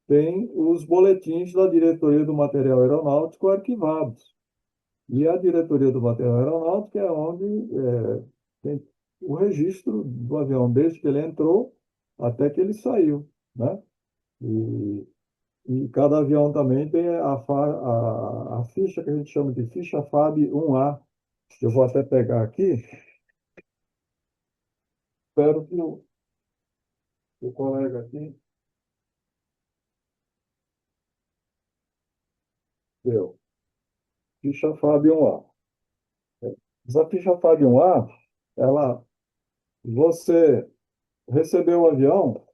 tem os boletins da Diretoria do Material Aeronáutico arquivados. E a Diretoria do Material Aeronáutico é onde tem o registro do avião, desde que ele entrou até que ele saiu, né? E, e cada avião também tem a ficha que a gente chama de ficha FAB 1A. Eu vou até pegar aqui, espero que o colega aqui deu. Ficha FAB 1A. Essa ficha FAB 1A, ela, você recebeu o avião,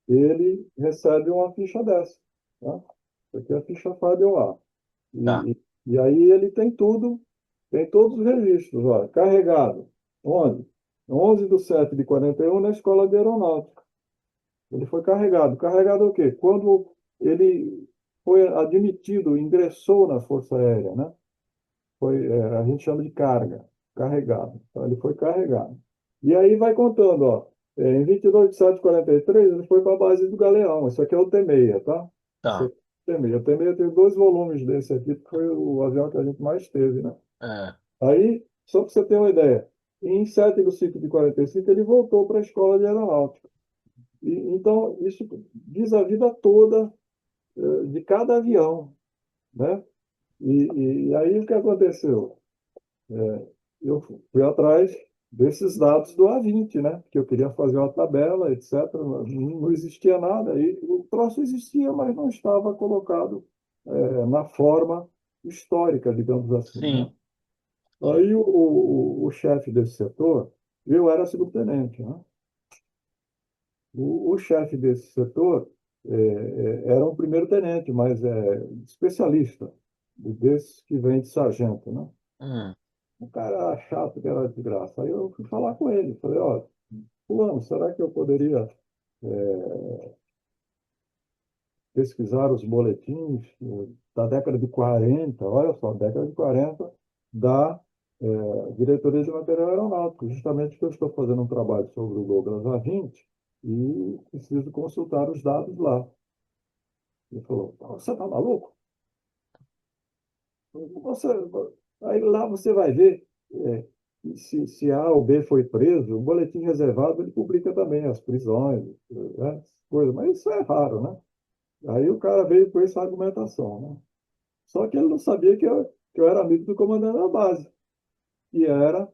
ele recebe uma ficha dessa. Tá? Isso aqui é a ficha FAB 1A. Tá, E aí ele tem tudo, tem todos os registros, ó, carregado. Onde? 11/7/41 na Escola de Aeronáutica. Ele foi carregado. Carregado o quê? Quando ele foi admitido, ingressou na Força Aérea, né? A gente chama de carga, carregado. Então, ele foi carregado. E aí vai contando, ó. Em 22/7/43, ele foi para a base do Galeão. Isso aqui é o T-6, tá? Isso tá. aqui é o T-6. O T-6 tem 2 volumes desse aqui, que foi o avião que a gente mais teve, né? É, Aí, só para você ter uma ideia, em 7/5/45, ele voltou para a Escola de Aeronáutica. Então, isso diz a vida toda de cada avião, né? E aí, o que aconteceu? Eu fui atrás desses dados do A20, né? Que eu queria fazer uma tabela, etc. Não existia nada. E o troço existia, mas não estava colocado na forma histórica, digamos assim, né? sim, Aí o chefe desse setor, eu era subtenente, né? O chefe desse setor era um primeiro-tenente, mas especialista, desses que vem de sargento, né? hum, O cara chato que era de graça. Aí eu fui falar com ele, falei, olha, fulano, será que eu poderia pesquisar os boletins da década de 40, olha só, década de 40, da Diretoria de Material Aeronáutico, justamente porque eu estou fazendo um trabalho sobre o Douglas A-20 e preciso consultar os dados lá. Ele falou, você está maluco? Você, aí lá você vai ver se A ou B foi preso, o boletim reservado ele publica também as prisões, né, coisas, mas isso é raro, né? Aí o cara veio com essa argumentação, né? Só que ele não sabia que eu era amigo do comandante da base, que era,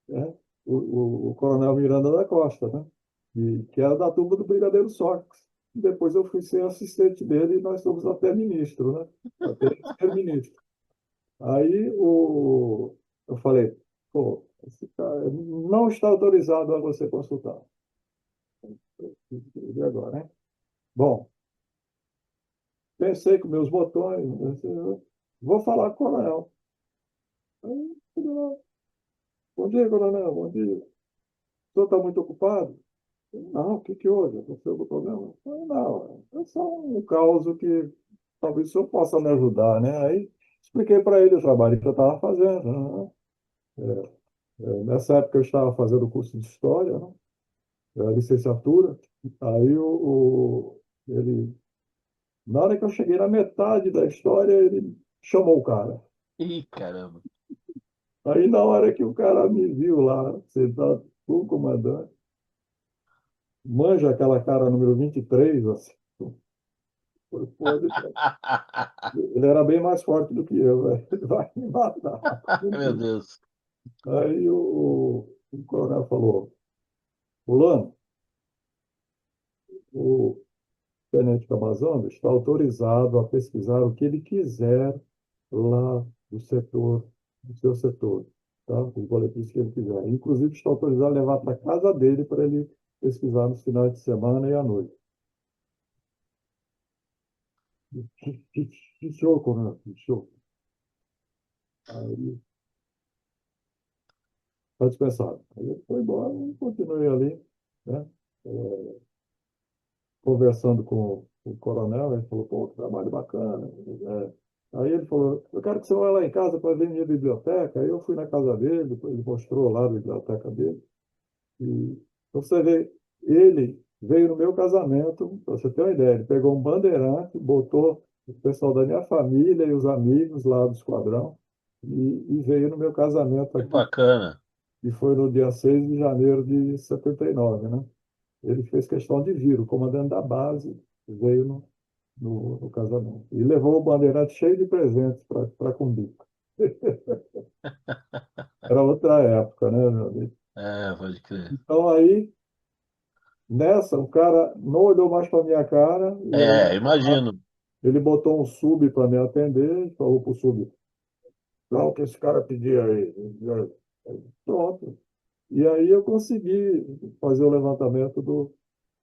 né, o coronel Miranda da Costa, né? Que era da turma do Brigadeiro Sócrates. Depois eu fui ser assistente dele e nós somos até ministro, né? Até ser ministro. Aí eu falei, pô, esse cara não está autorizado a você consultar. E agora, hein? Bom, pensei com meus botões, vou falar com o coronel. Aí, bom dia, coronel, bom dia. O senhor está muito ocupado? Não, o que que houve? Aconteceu algum problema? Não, é só um caos que talvez o senhor possa me ajudar, né? Aí expliquei para ele o trabalho que eu estava fazendo, né? Nessa época eu estava fazendo o curso de História, né? A licenciatura. Aí ele, na hora que eu cheguei na metade da história, ele chamou o cara. ih, caramba. Aí na hora que o cara me viu lá, sentado com o comandante, manja aquela cara número 23 assim. Pô, ele era bem mais forte do que eu, velho. Ele vai me matar. Meu Deus. Aí o coronel falou, fulano, o tenente Camazão está autorizado a pesquisar o que ele quiser lá do setor, do seu setor, tá? Os boletins que ele quiser. Inclusive, está autorizado a levar para casa dele para ele pesquisar nos finais de semana e à noite. Que show, coronel, que show. Aí, está dispensado. Aí ele foi embora e continuei ali, né? Conversando com o coronel, ele falou, pô, que trabalho bacana. Aí ele falou, eu quero que você vá lá em casa para ver minha biblioteca. Aí eu fui na casa dele, depois ele mostrou lá a biblioteca dele. E pra você ver, ele veio no meu casamento, para você ter uma ideia, ele pegou um bandeirante, botou o pessoal da minha família e os amigos lá do esquadrão e veio no meu casamento Que aqui, bacana. e foi no dia 6 de janeiro de 79, né? Ele fez questão de vir, o comandante da base veio no casamento. E levou o bandeirante cheio de presentes para Cumbica. Era outra época, né, meu amigo? É, pode crer. Então aí, nessa, o cara não olhou mais para minha cara, e aí É, imagino. ele botou um sub para me atender, falou para o sub, não, o que esse cara pedia aí. Pronto. E aí eu consegui fazer o levantamento do,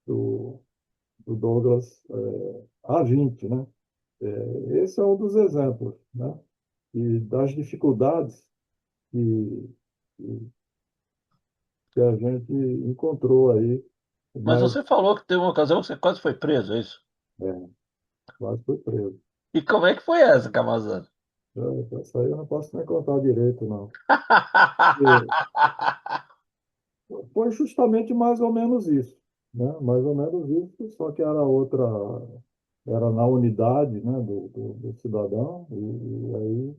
do Douglas A20, né? Esse é um dos exemplos, né? E das dificuldades que, que a gente encontrou aí, Mas mas você falou que teve uma ocasião que você quase foi preso, é isso? é, quase foi preso. E como é que foi essa, Camazano? Essa aí eu não posso nem contar direito, não. E foi justamente mais ou menos isso, né? Mais ou menos isso, só que era outra, era na unidade, né, do cidadão, e aí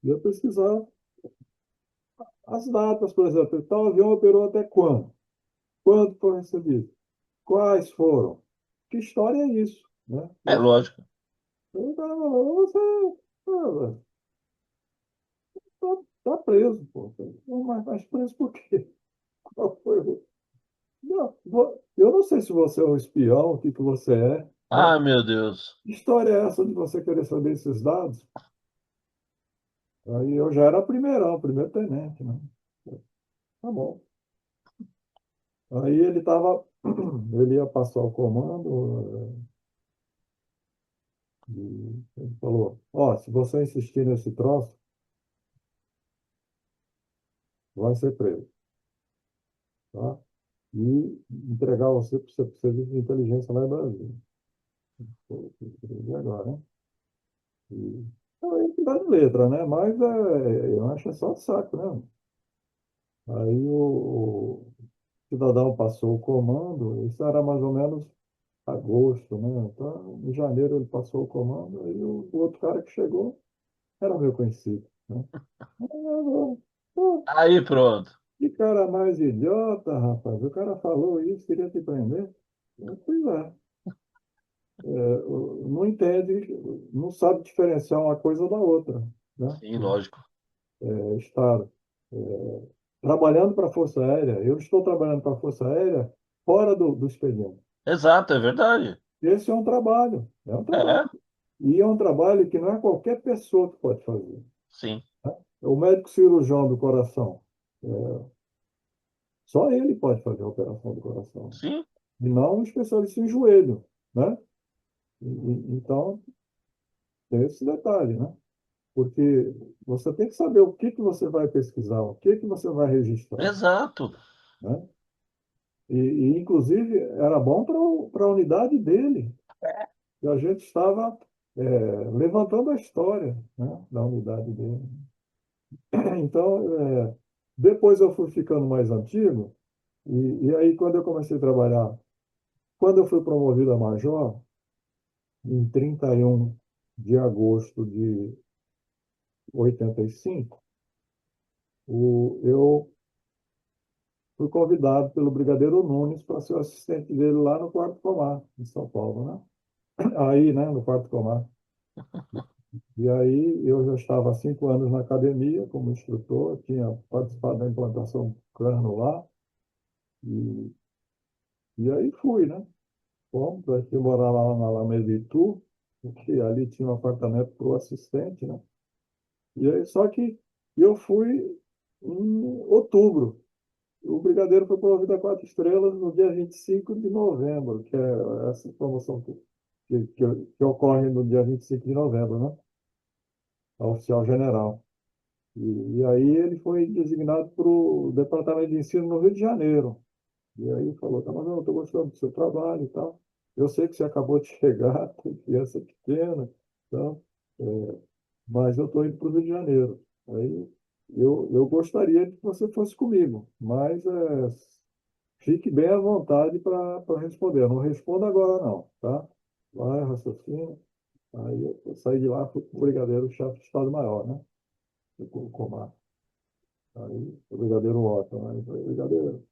ia pesquisar as datas, por exemplo, tal avião operou até quando? Quando foi recebido? Quais foram? Que história é isso, né? É lógico. Eu falava, você tá preso, pô. Mas preso por quê? Qual foi Não, eu não sei se você é um espião, o que que você é, né? Ah, meu Deus. Que história é essa de você querer saber esses dados? Aí eu já era primeirão, primeiro tenente, né? Tá bom. Aí ele estava, ele ia passar o comando, e ele falou, ó, se você insistir nesse troço, vai ser preso, tá? E entregar você para o serviço de inteligência lá em Brasília. E agora, né? E, então, ele que dá de letra, né? Mas eu acho é só saco, né? Aí o cidadão passou o comando, isso era mais ou menos agosto, né? Então, em janeiro ele passou o comando, aí o outro cara que chegou era meu conhecido, né? Aí pronto. Que cara mais idiota, rapaz. O cara falou isso, queria te prender. Pois é. Não entende, não sabe diferenciar uma coisa da outra, né? Sim, lógico. Estar trabalhando para a Força Aérea, eu estou trabalhando para a Força Aérea fora do expediente. Exato, é verdade. Esse é um trabalho, é um trabalho. É, E é um trabalho que não é qualquer pessoa que pode fazer. sim, O médico cirurgião do coração, é, só ele pode fazer a operação do coração. sim, E não um especialista em joelho, né? Então, tem esse detalhe, né? Porque você tem que saber o que que você vai pesquisar, o que que você vai registrar, exato. né? Inclusive, era bom para a unidade dele. E a gente estava levantando a história, né, da unidade dele. Então, depois eu fui ficando mais antigo, e aí quando eu comecei a trabalhar, quando eu fui promovido a major, em 31 de agosto de 85, eu fui convidado pelo Brigadeiro Nunes para ser o assistente dele lá no Quarto Comar, em São Paulo, né? Aí, né, no Quarto Comar. E aí eu já estava há 5 anos na academia como instrutor, tinha participado da implantação do cano lá, e, e aí fui, né? Fomos, aí fui morar lá na Alameda Itu, porque ali tinha um apartamento para o assistente, né? E aí, só que eu fui em outubro. O Brigadeiro foi promovido a 4 estrelas no dia 25 de novembro, que é essa promoção que ocorre no dia 25 de novembro, né? A oficial general. E aí ele foi designado para o Departamento de Ensino no Rio de Janeiro. E aí falou, tá, mas eu estou gostando do seu trabalho e tal. Eu sei que você acabou de chegar, tem criança pequena, então, mas eu estou indo para o Rio de Janeiro. Aí eu gostaria que você fosse comigo, mas fique bem à vontade para responder. Eu não respondo agora não, tá? Vai, raciocínio. Aí eu saí de lá, fui para o Brigadeiro, chefe de Estado-Maior, né? O Comar. Aí, o Brigadeiro Otto, né? Eu falei, Brigadeiro,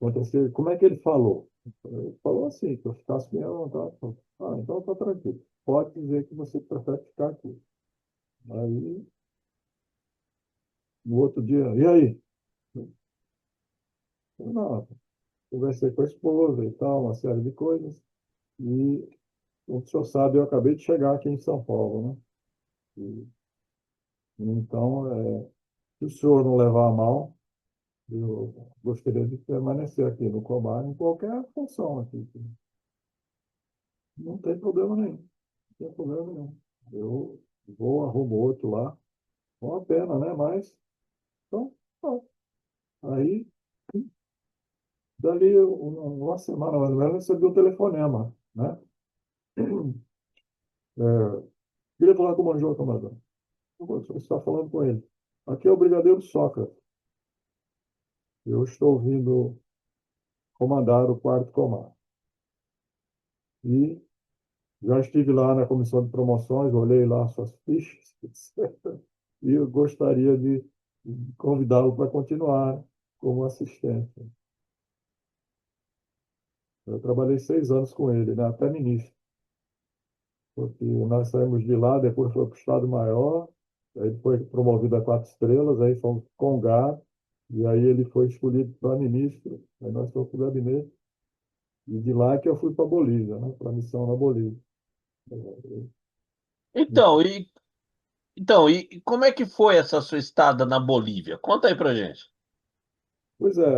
aconteceu, como é que ele falou? Ele falou assim, que eu ficasse bem à vontade. Ah, então tá tranquilo. Pode dizer que você prefere ficar aqui. Aí, no outro dia, e aí? Não, conversei com a esposa e tal, uma série de coisas. E, como o senhor sabe, eu acabei de chegar aqui em São Paulo, né? E, então, se o senhor não levar a mal, eu gostaria de permanecer aqui no Cobar em qualquer função aqui. Não tem problema nenhum. Não tem problema nenhum. Eu vou, arrumo outro lá. Uma pena, né? Mas, então, ó, aí, dali uma semana mais ou menos, eu recebi o telefonema, né? Queria falar com o Major Camarão. Você está falando com ele. Aqui é o Brigadeiro Sócrates. Eu estou vindo comandar o quarto comando. E já estive lá na comissão de promoções, olhei lá suas fichas, etc. E eu gostaria de convidá-lo para continuar como assistente. Eu trabalhei 6 anos com ele, né, até ministro, porque nós saímos de lá, depois foi para o Estado-Maior, aí ele foi promovido a 4 estrelas, aí fomos com Gá, e aí ele foi escolhido para ministro, aí nós fomos para o gabinete, e de lá que eu fui para a Bolívia, né, para a missão na Bolívia. Então, e como é que foi essa sua estada na Bolívia? Conta aí pra gente. Pois é,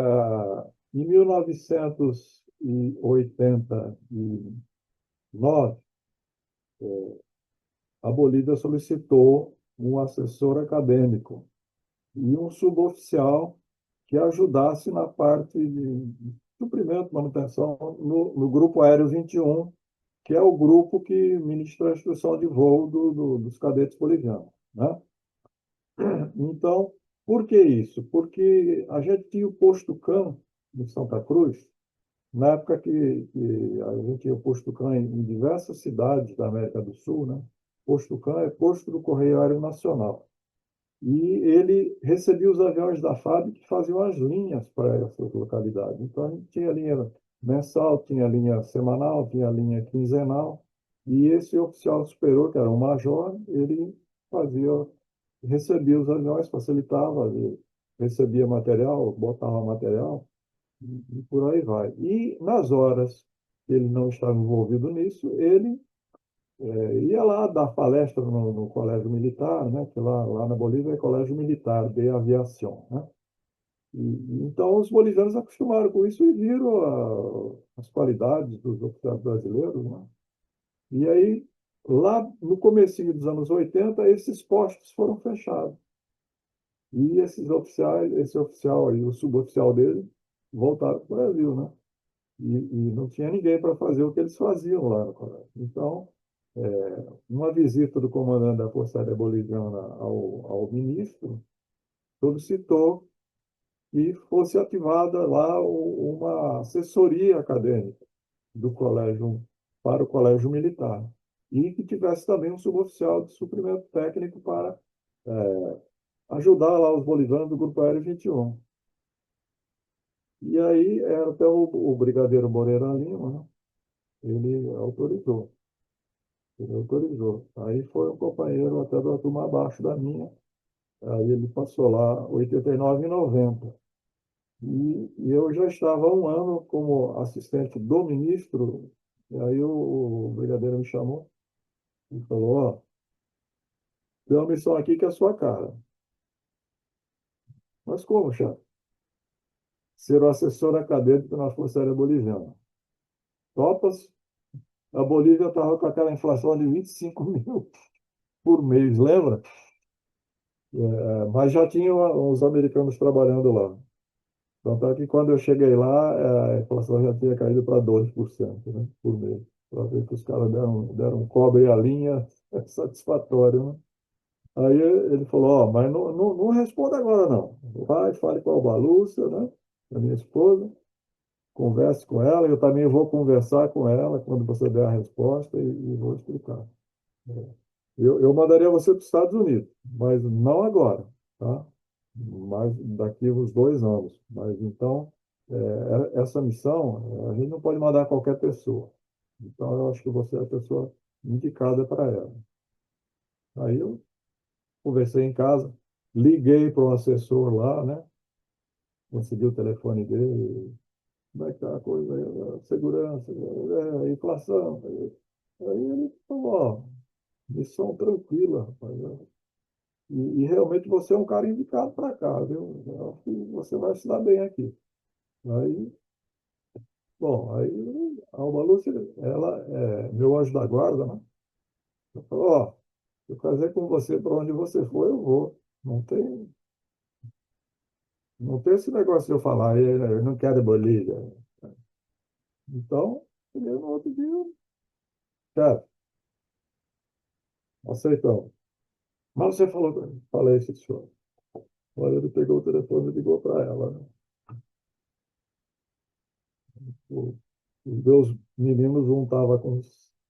em 1989, a Bolívia solicitou um assessor acadêmico e um suboficial que ajudasse na parte de suprimento, manutenção no Grupo Aéreo 21, que é o grupo que ministra a instrução de voo dos cadetes bolivianos, né? Então, por que isso? Porque a gente tinha o posto CAM em Santa Cruz, na época que a gente tinha o posto CAM em diversas cidades da América do Sul, né? Posto CAM é posto do Correio Aéreo Nacional. E ele recebia os aviões da FAB que faziam as linhas para essas localidades. Então, a gente tinha linha mensal, tinha linha semanal, tinha linha quinzenal, e esse oficial superior, que era um major, ele fazia, recebia os aviões, facilitava, ele recebia material, botava material, e por aí vai. E nas horas que ele não estava envolvido nisso, ele ia lá dar palestra no Colégio Militar, né, que lá na Bolívia é Colégio Militar de Aviação, né? Então, os bolivianos acostumaram com isso e viram as qualidades dos oficiais brasileiros, né? E aí, lá no comecinho dos anos 80, esses postos foram fechados. E esses oficiais, esse oficial e o suboficial dele voltaram para o Brasil, né? E não tinha ninguém para fazer o que eles faziam lá no colégio. Então, uma visita do comandante da Força Aérea Boliviana ao ministro solicitou que fosse ativada lá uma assessoria acadêmica do colégio para o colégio militar e que tivesse também um suboficial de suprimento técnico para ajudar lá os bolivianos do Grupo Aéreo 21. E aí era até o Brigadeiro Moreira Lima, né? Ele autorizou, ele autorizou. Aí foi um companheiro até da turma abaixo da minha. Aí ele passou lá 89 e 90. E eu já estava há um ano como assistente do ministro. E aí o brigadeiro me chamou e falou: Ó, tem uma missão aqui que é a sua cara. Mas como, chefe? Ser o assessor acadêmico na Força Aérea Boliviana. Topas? A Bolívia estava com aquela inflação de 25 mil por mês, lembra? Mas já tinha uns americanos trabalhando lá. Tanto é que quando eu cheguei lá, a inflação já tinha caído para 12%, né, por mês. Para ver que os caras deram cobre a linha, é satisfatório, né? Aí ele falou, ó, mas não responda agora não. Vai, fale com a Balúcia, né, a minha esposa, converse com ela, eu também vou conversar com ela quando você der a resposta e vou explicar. Eu mandaria você para os Estados Unidos, mas não agora, tá? Mas daqui uns 2 anos. Mas então, essa missão, a gente não pode mandar qualquer pessoa. Então, eu acho que você é a pessoa indicada para ela. Aí eu conversei em casa, liguei para o assessor lá, né? Consegui o telefone dele. Como é que está a coisa aí? Segurança, inflação. Aí ele falou, ó, missão tranquila, rapaz. E realmente você é um cara indicado para cá, viu? Eu acho que você vai se dar bem aqui. Aí, bom, aí a Alma Lúcia, ela é meu anjo da guarda, né? Eu falo, ó, eu casei com você, para onde você for, eu vou. Não tem esse negócio de eu falar, eu não quero Bolívia. Então, no outro dia, cara, aceitamos. Mas você falou, falei esse senhor. Olha, ele pegou o telefone e ligou para ela, né? O- Os meus meninos, um estava com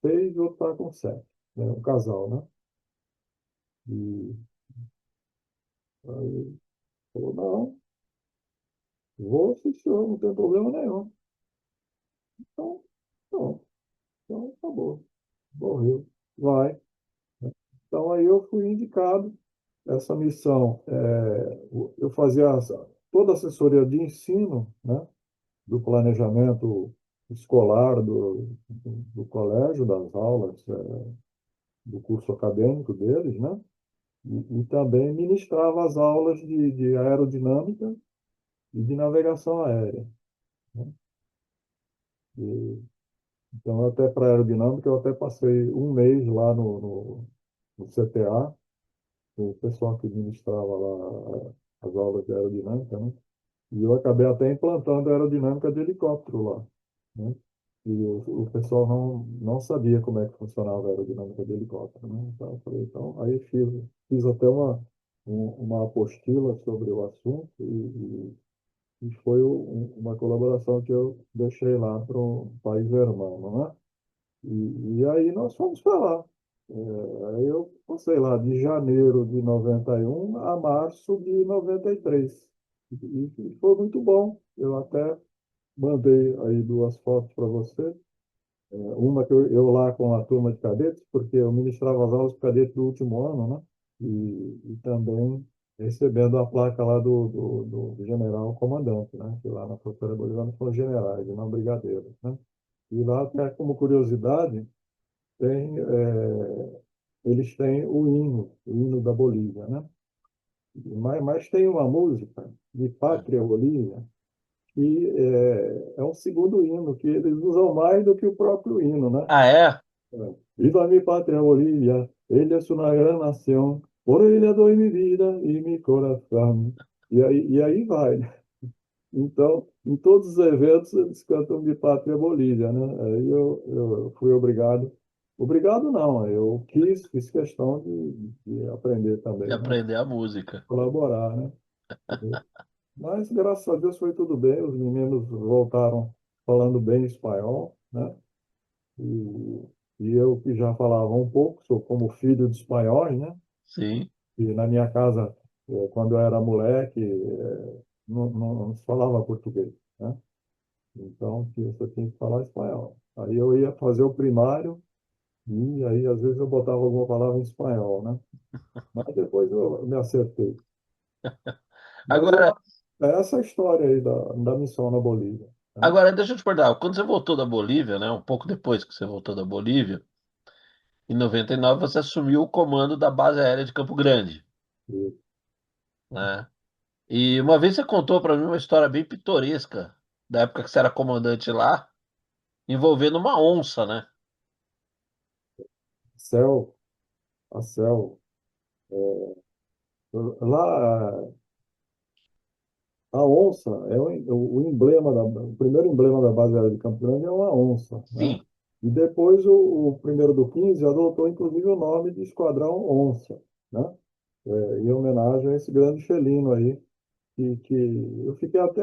6 e o outro estava com 7, né? Um casal, né? E aí falou, não, vou sim, senhor, não tem problema nenhum. Então, não, então acabou, morreu, vai. Então aí eu fui indicado essa missão. Eu fazia toda a assessoria de ensino, né? Do planejamento escolar do colégio, das aulas, do curso acadêmico deles, né? E também ministrava as aulas de aerodinâmica e de navegação aérea, né? E, então, até para aerodinâmica, eu até passei um mês lá no CTA, o pessoal que ministrava lá as aulas de aerodinâmica, né? E eu acabei até implantando a aerodinâmica de helicóptero lá, né? E o pessoal não sabia como é que funcionava a aerodinâmica de helicóptero, né? Então, eu falei, então, aí fiz até uma apostila sobre o assunto e foi uma colaboração que eu deixei lá para um país irmão, né? E aí nós fomos para lá. Aí eu passei lá de janeiro de 91 a março de 93. E foi muito bom. Eu até mandei aí 2 fotos para você. Uma que eu lá com a turma de cadetes, porque eu ministrava as aulas de cadetes do último ano, né? E também recebendo a placa lá do general comandante, né? Que lá na Força Boliviana são generais, e não brigadeiros, né? E lá, até como curiosidade, eles têm o hino da Bolívia, né? Mas tem uma música de Pátria Bolívia que é um segundo hino, que eles usam mais do que o próprio hino, né? Ah, é? Viva mi patria Bolivia, ella es una gran nación, por ella doy mi vida y mi corazón. E aí vai, né? Então, em todos os eventos, eles cantam de Pátria Bolívia, né? Aí eu fui obrigado. Obrigado não, eu fiz questão de aprender De também, né? aprender a música. Colaborar, né? Mas, graças a Deus, foi tudo bem. Os meninos voltaram falando bem espanhol, né? E, e eu que já falava um pouco, sou como filho de espanhóis, né? Sim. E na minha casa, quando eu era moleque, não se falava português. né? Então, que você tinha que falar espanhol. Aí eu ia fazer o primário e aí às vezes eu botava alguma palavra em espanhol, né? Mas depois eu me acertei. Mas Agora, é essa a história aí da missão na Bolívia, né? agora, deixa eu te perguntar, quando você voltou da Bolívia, né, um pouco depois que você voltou da Bolívia, em 99 você assumiu o comando da base aérea de Campo Grande, E né? E uma vez você contou para mim uma história bem pitoresca da época que você era comandante lá, envolvendo uma onça, né? céu, a céu, lá a onça é o emblema o primeiro emblema da base aérea de Campo Grande é uma onça, né? Sim. E depois o primeiro do 15 adotou inclusive o nome de Esquadrão Onça, né? Em homenagem a esse grande felino aí, que eu fiquei até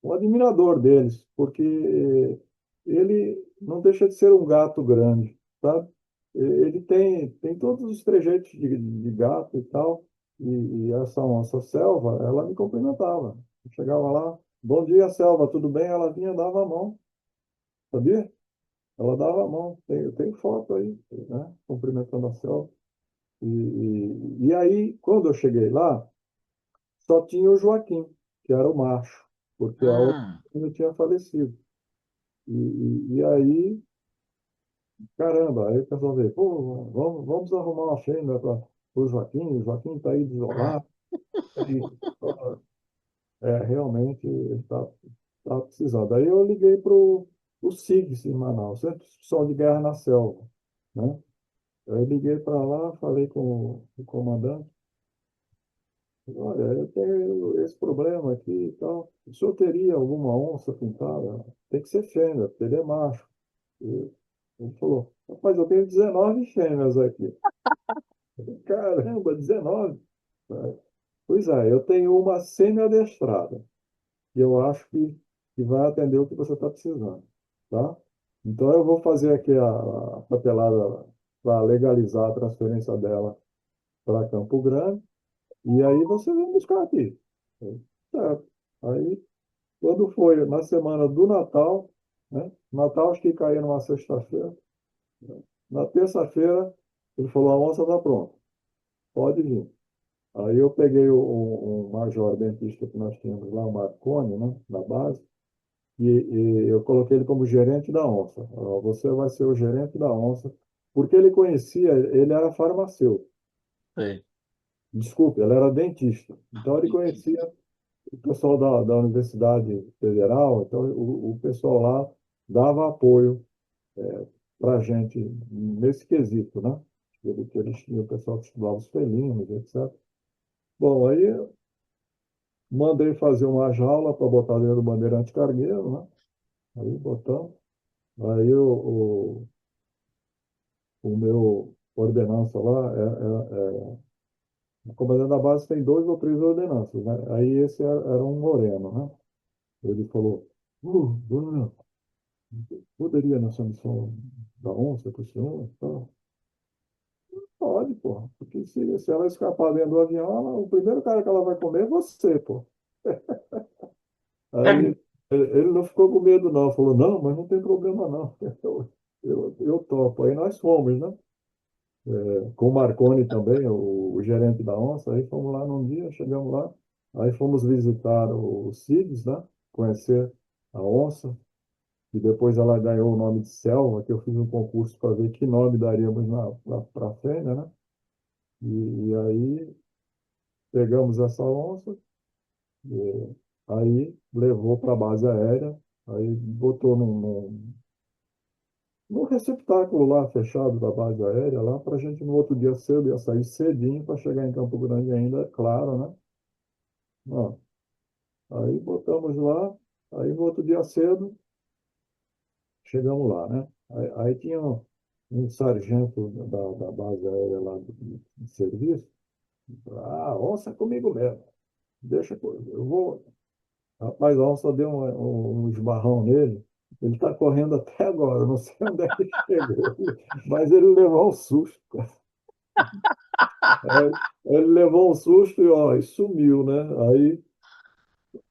um admirador deles, porque ele não deixa de ser um gato grande, sabe? Ele tem todos os trejeitos de gato e tal, e essa selva, ela me cumprimentava. Eu chegava lá, bom dia, selva, tudo bem? Ela vinha, dava a mão, sabia? Ela dava a mão, eu tenho foto aí, né? Cumprimentando a selva. E aí, quando eu cheguei lá, só tinha o Joaquim, que era o macho, porque a outra Hum, ainda tinha falecido. E aí, caramba, aí o pessoal veio, pô, vamos arrumar uma fêmea para o Joaquim está aí desolado, e, realmente ele está precisando. Aí eu liguei para o SIGS em Manaus, Centro Instituição de Guerra na Selva, né? Eu liguei para lá, falei com o comandante, olha, eu tenho esse problema aqui e tal. O senhor teria alguma onça pintada? Tem que ser fêmea, porque ele é macho. E ele falou, rapaz, eu tenho 19 fêmeas aqui. Eu falei, caramba, 19? Pois é, eu tenho uma semi-adestrada, e eu acho que vai atender o que você está precisando, tá? Então eu vou fazer aqui a papelada para legalizar a transferência dela para Campo Grande, e aí você vem buscar aqui. Certo. Aí, quando foi na semana do Natal, né? Natal acho que caía numa sexta-feira. Na terça-feira, ele falou, a onça está pronta, pode vir. Aí eu peguei o major dentista que nós tínhamos lá, o Marconi, né, na base, e eu coloquei ele como gerente da onça. Ó, você vai ser o gerente da onça, porque ele conhecia, ele era farmacêutico. sei. Desculpe, ele era dentista. Então ele conhecia o pessoal da Universidade Federal, então o pessoal lá dava apoio para a gente nesse quesito, né? Que eles tinham o pessoal que estudava os felinos, etc. Bom, aí mandei fazer uma jaula para botar dentro do bandeirante cargueiro, né? Aí botamos. Aí o meu ordenança lá, o comandante da base tem dois ou três ordenanças, né? Aí esse era um moreno, né? Ele falou, dona, poderia nessa missão da onça com o senhor? Tá. Pode, pô. Porque se ela escapar dentro do avião, o primeiro cara que ela vai comer é você, pô. É. Aí ele não ficou com medo, não. Falou, não, mas não tem problema, não. Eu topo. Aí nós fomos, né? Com o Marconi também, o gerente da onça. Aí fomos lá num dia, chegamos lá. Aí fomos visitar o CIDS, né? Conhecer a onça. E depois ela ganhou o nome de Selva, que eu fiz um concurso para ver que nome daríamos para a fêmea, né? E aí pegamos essa onça, aí levou para a base aérea, aí botou num receptáculo lá fechado da base aérea, lá para a gente no outro dia cedo, ia sair cedinho para chegar em Campo Grande ainda, é claro, né? Ó, aí botamos lá, aí no outro dia cedo, chegamos lá, né? Aí tinha um sargento da base aérea lá de serviço, ah, onça comigo mesmo, deixa, eu vou. Rapaz, a onça deu um esbarrão nele. Ele está correndo até agora. Eu não sei onde é que chegou, mas ele levou um susto. Ele levou um susto e, ó, e sumiu, né? Aí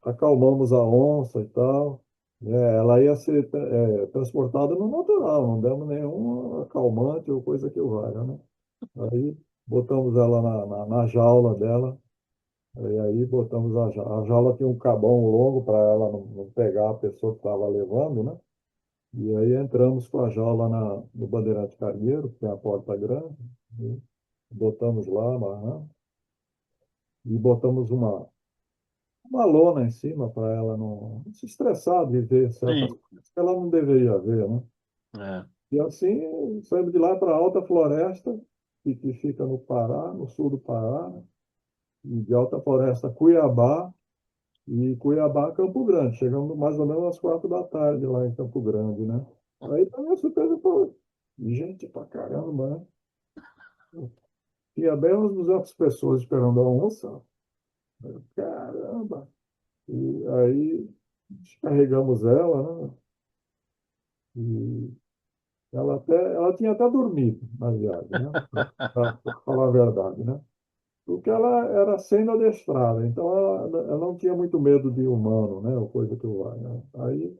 acalmamos a onça e tal. Ela ia ser transportada no natural, não demos nenhum acalmante ou coisa que o valha, né? Aí botamos ela na jaula dela, e aí botamos a jaula tinha um cabão longo para ela não pegar a pessoa que estava levando, né? E aí entramos com a jaula no Bandeirante Carneiro, que tem a porta grande, e botamos lá, amarramos, e botamos uma lona em cima para ela não se estressar de ver certas Sim. coisas que ela não deveria ver, né? É. E assim saímos de lá para a Alta Floresta, que fica no Pará, no sul do Pará, né? E de Alta Floresta Cuiabá e Cuiabá Campo Grande. Chegamos mais ou menos às 4 da tarde lá em Campo Grande, né? Aí para minha surpresa, pô, gente pra caramba, né? Tinha bem umas 200 pessoas esperando a onça. Caramba! E aí descarregamos ela, né? E ela tinha até dormido na viagem, né? Para falar a verdade, né? Porque ela era semi-adestrada, então ela não tinha muito medo de humano, né? Ou coisa que vai, né? Aí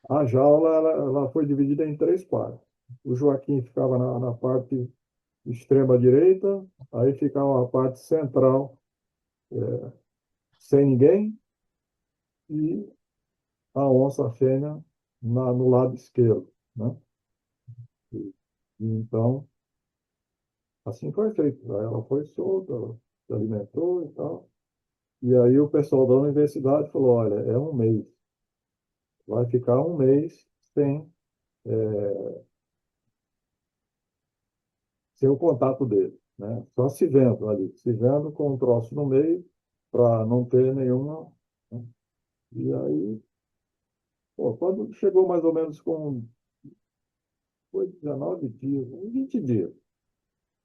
a jaula ela foi dividida em 3 partes. O Joaquim ficava na parte extrema direita, aí ficava a parte central sem ninguém e a onça fêmea no lado esquerdo, né? Então, assim foi feito. Aí ela foi solta, ela se alimentou e tal. E aí o pessoal da universidade falou, olha, é um mês. Vai ficar um mês sem, sem o contato dele, né? Só se vendo ali, se vendo com um troço no meio para não ter nenhuma, né? E aí, pô, quando chegou mais ou menos com foi 19 dias, uns 20 dias,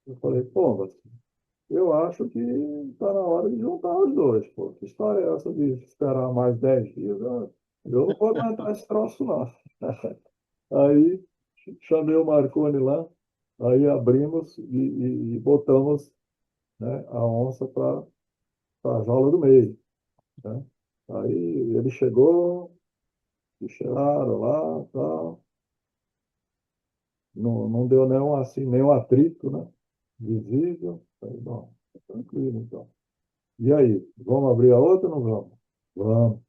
eu falei, pô, mas eu acho que está na hora de juntar os dois, pô. Que história é essa de esperar mais 10 dias? Eu não vou aguentar esse troço, não. Aí chamei o Marconi lá, aí abrimos e botamos, né, a onça para a jaula do meio, né? Aí ele chegou, e cheiraram lá, tal. Não deu nenhum, assim, nenhum atrito, né? Visível. Falei, bom, tranquilo, então. E aí, vamos abrir a outra ou não vamos? Vamos.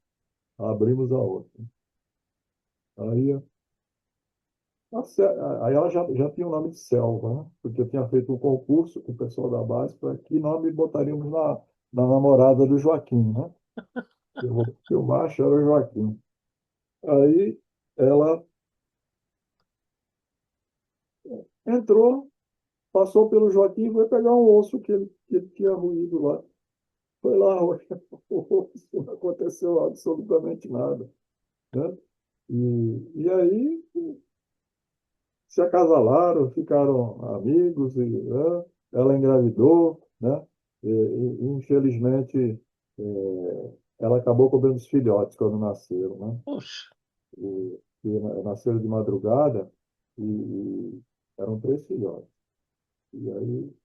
Abrimos a outra. Aí, aí ela já tinha o nome de Selva, né? Porque eu tinha feito um concurso com o pessoal da base para que nome botaríamos na namorada do Joaquim, né? Eu macho era o Joaquim. Aí ela entrou, passou pelo Joaquim e foi pegar um osso que ele tinha ruído lá. Foi lá, o osso, não aconteceu absolutamente nada, né? E aí se acasalaram, ficaram amigos, e, né, ela engravidou, né? Infelizmente, ela acabou com os filhotes quando nasceram, né? Puxa. Nasceram de madrugada e eram 3 filhotes. E aí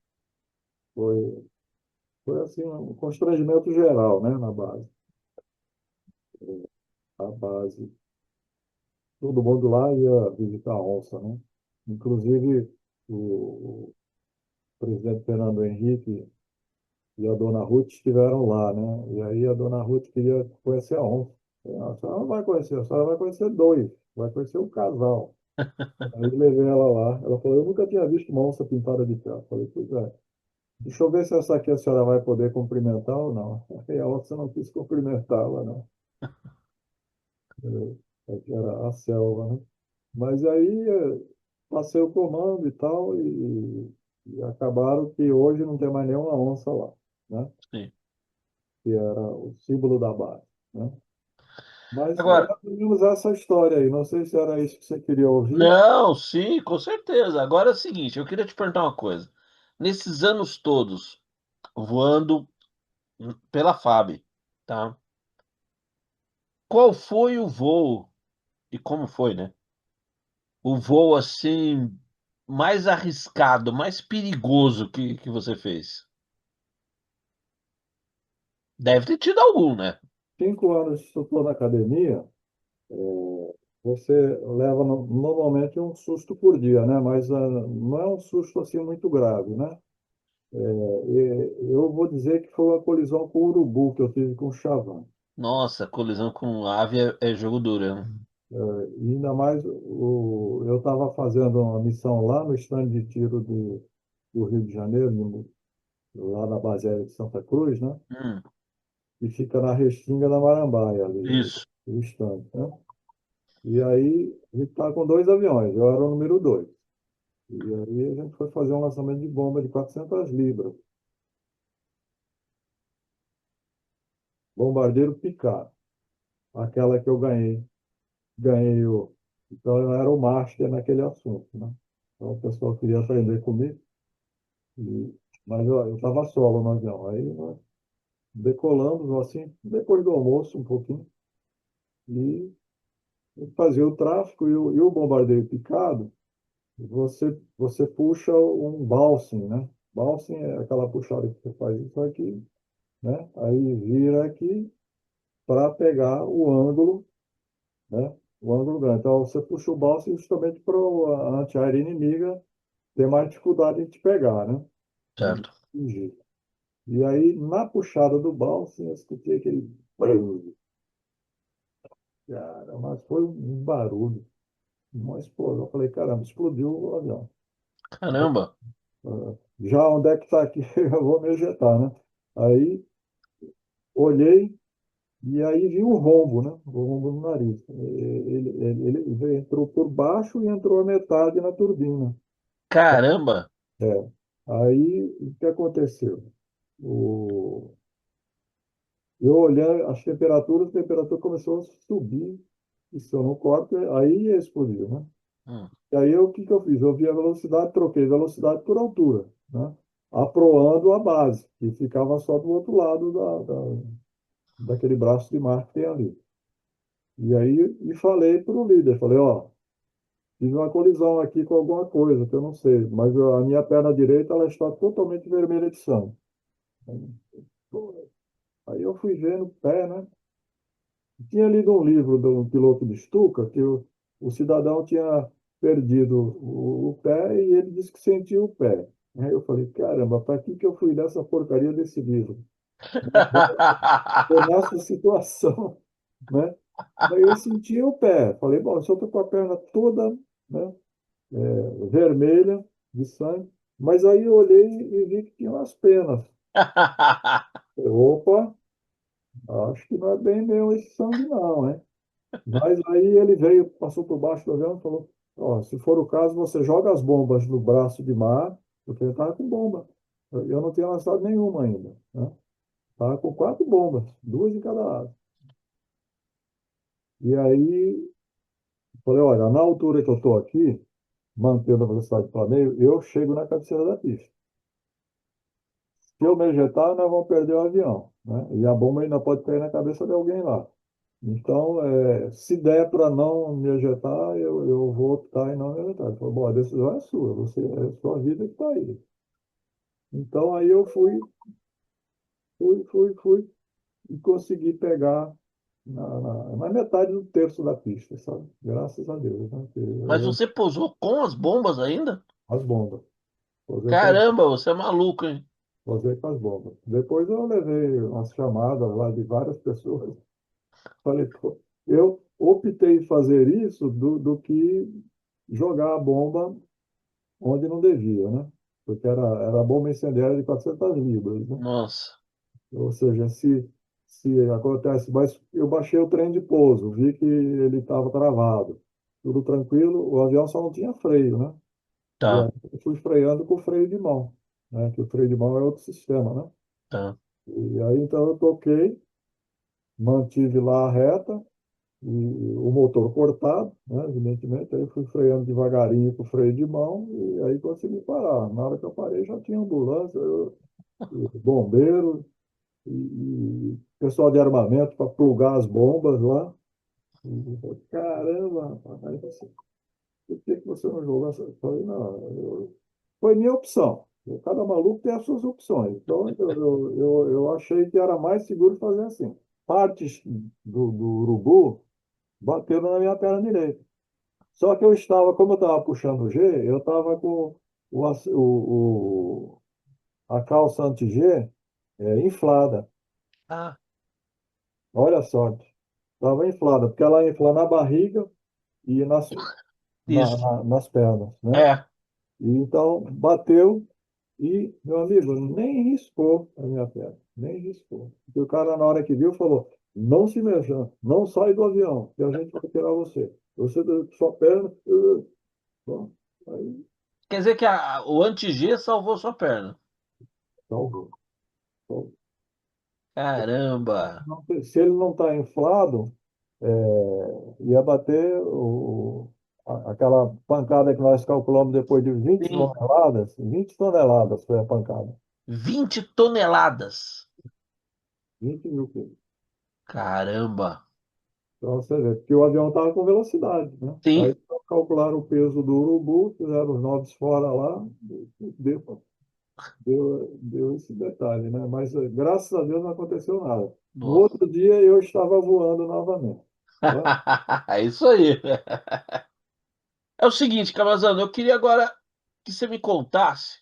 foi assim, um constrangimento geral, né, na base. A base, todo mundo lá ia visitar a onça, né? Inclusive, o presidente Fernando Henrique e a dona Ruth estiveram lá, né? E aí a dona Ruth queria conhecer a onça. A senhora não vai conhecer, a senhora vai conhecer dois, vai conhecer um casal. Aí eu levei ela lá. Ela falou, eu nunca tinha visto uma onça pintada de ferro. Eu falei, pois é. Deixa eu ver se essa aqui a senhora vai poder cumprimentar ou não. Aí a onça não quis cumprimentá-la, não. Era a selva, né? Mas aí passei o comando e tal, e acabaram que hoje não tem mais nenhuma onça lá, né? Sim. Que era o símbolo da base, né? Mas é Agora, mais ou menos essa história aí. Não sei se era isso que você queria ouvir. não, sim, com certeza. Agora é o seguinte, eu queria te perguntar uma coisa. Nesses anos todos, voando pela FAB, tá? Qual foi o voo e como foi, né? O voo assim mais arriscado, mais perigoso que você fez? Deve ter tido algum, né? 5 anos de instrutor na academia, você leva normalmente um susto por dia, né? Mas não é um susto assim muito grave, né? Eu vou dizer que foi uma colisão com o urubu que eu tive com o Chavan. Nossa, colisão com ave é jogo duro, né? E ainda mais, eu estava fazendo uma missão lá no estande de tiro do Rio de Janeiro, lá na base aérea de Santa Cruz, né? Hum, E fica na Restinga da Marambaia, ali, isso. o estande, né? E aí, a gente estava com 2 aviões, eu era o número 2. E aí a gente foi fazer um lançamento de bomba de 400 libras, bombardeiro Picard, aquela que eu ganhei então eu era o master naquele assunto, né? Então o pessoal queria aprender comigo, e, mas eu estava solo no avião. Aí nós decolamos assim, depois do almoço um pouquinho, e fazia o tráfico e o bombardeio picado, você puxa um balsing, né? Balsing é aquela puxada que você faz isso aqui, né? Aí vira aqui para pegar o ângulo, né? O ângulo grande. Então você puxa o balsing justamente para a antiaérea inimiga ter mais dificuldade de te pegar, né? De Certo. fugir. E aí, na puxada do balsing, eu escutei aquele barulho. Cara, mas foi um barulho, uma explosão. Eu falei, caramba, explodiu o avião. Caramba. Já onde é que está aqui? Eu vou me ejetar, né? Aí olhei e aí vi um rombo, né? O rombo no nariz. Ele entrou por baixo e entrou a metade na turbina. Caramba. É. Aí o que aconteceu? O, eu olhando a temperatura começou a subir, e se eu não corto, aí explodiu, né? Hum, E aí o que que eu fiz? Eu vi a velocidade, troquei velocidade por altura, né? Aproando a base, que ficava só do outro lado daquele braço de mar que tem ali. E aí e falei para o líder, falei, ó, tive uma colisão aqui com alguma coisa que eu não sei, mas a minha perna direita ela está totalmente vermelha de sangue. Aí eu fui ver no pé, né? Tinha lido um livro de um piloto de Stuka que o cidadão tinha perdido o pé e ele disse que sentia o pé. Aí eu falei, caramba, para que que eu fui ler essa porcaria desse livro? Tô nessa situação, né? Aí eu senti o pé. Falei, bom, se eu estou com a perna toda, né, vermelha de sangue, mas aí eu olhei e vi que tinha umas penas. Falei, opa, acho que não é bem meu esse sangue não, hein? Mas aí ele veio, passou por baixo do avião e falou, ó, se for o caso, você joga as bombas no braço de mar, porque ele estava com bomba. Eu não tinha lançado nenhuma ainda, né? Estava com 4 bombas, 2 em cada lado. E aí falei, olha, na altura que eu estou aqui, mantendo a velocidade de planeio, eu chego na cabeceira da pista. Se eu me ejetar, nós vamos perder o avião, né? E a bomba ainda pode cair na cabeça de alguém lá. Então, se der para não me ejetar, eu vou optar em não me ejetar. Ele falou, bom, a decisão é sua, é a sua vida que está aí. Então, aí eu fui e consegui pegar na metade do terço da pista, sabe? Graças a Deus, né? Porque Mas você pousou com as bombas ainda? as bombas. Posei com as, Caramba, você é maluco, hein? posei com as bombas. Depois eu levei umas chamadas lá de várias pessoas. Falei, pô, eu optei em fazer isso do que jogar a bomba onde não devia, né? Porque era bomba incendiária de 400 libras, né? Nossa. Ou seja, se acontece, mas eu baixei o trem de pouso, vi que ele estava travado, tudo tranquilo, o avião só não tinha freio, né? E aí Tá, eu fui freando com o freio de mão, né? Que o freio de mão é outro sistema, né? tá. E aí então eu toquei, mantive lá a reta, e o motor cortado, né, evidentemente, aí eu fui freando devagarinho com o freio de mão e aí consegui parar. Na hora que eu parei já tinha ambulância, bombeiro e pessoal de armamento para plugar as bombas lá. E eu falei, caramba, rapaz, aí você, por que que você não jogou essa? Eu falei, não, foi minha opção. Cada maluco tem as suas opções. Então, eu achei que era mais seguro fazer assim. Partes do urubu bateram na minha perna direita. Só que eu estava, como eu estava puxando o G, eu estava com a calça anti-G inflada. Ah, Olha a sorte. Estava inflada, porque ela infla na barriga e isso. nas pernas, né? É. E então bateu e, meu amigo, nem riscou a minha perna, nem riscou. Porque o cara, na hora que viu, falou: não se mexa, não sai do avião, que a gente vai tirar você. Você, sua perna. Bom, aí Quer dizer que o anti-G salvou sua perna. salvou. Salvou. Caramba! Se ele não está inflado, ia bater aquela pancada que nós calculamos depois de Sim. 20 toneladas foi a pancada, 20 toneladas. 20 mil quilos. Caramba! Então você vê, porque o avião estava com velocidade, né? Sim. Aí calcularam o peso do urubu, fizeram os nobres fora lá, deu esse detalhe, né? Mas graças a Deus não aconteceu nada. No Nossa. outro dia eu estava voando novamente, tá? É isso aí. É o seguinte, Camazano, eu queria agora que você me contasse,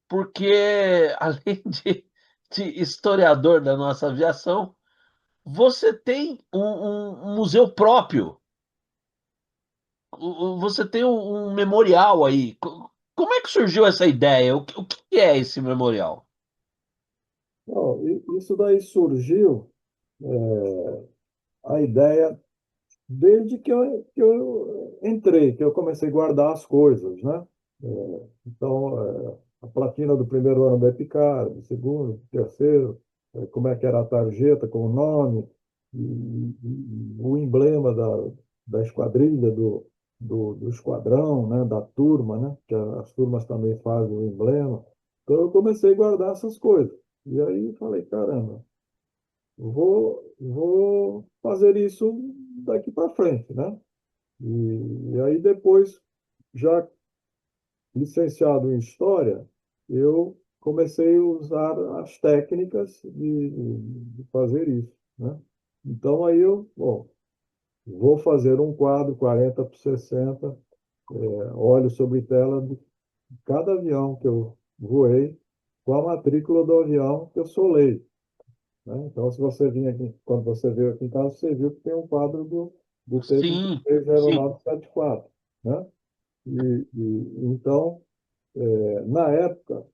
porque além de historiador da nossa aviação, você tem um museu próprio. Você tem um memorial aí. Como é que surgiu essa ideia? O que é esse memorial? Bom, isso daí surgiu a ideia desde que eu entrei, que eu comecei a guardar as coisas, né? Então, a platina do primeiro ano da Epicar, do segundo, do terceiro, como é que era a tarjeta com o nome, o emblema da esquadrilha, do esquadrão, né? Da turma, né? Que as turmas também fazem o emblema. Então, eu comecei a guardar essas coisas. E aí falei, caramba, vou fazer isso daqui para frente, né? E aí depois, já licenciado em História, eu comecei a usar as técnicas de fazer isso, né? Então aí bom, vou fazer um quadro 40 por 60, óleo sobre tela de cada avião que eu voei, com a matrícula do avião que eu solei, né? Então, se você vir aqui, quando você veio aqui em casa, você viu que tem um quadro do Sim, sim. T-230974, né? Então, na época,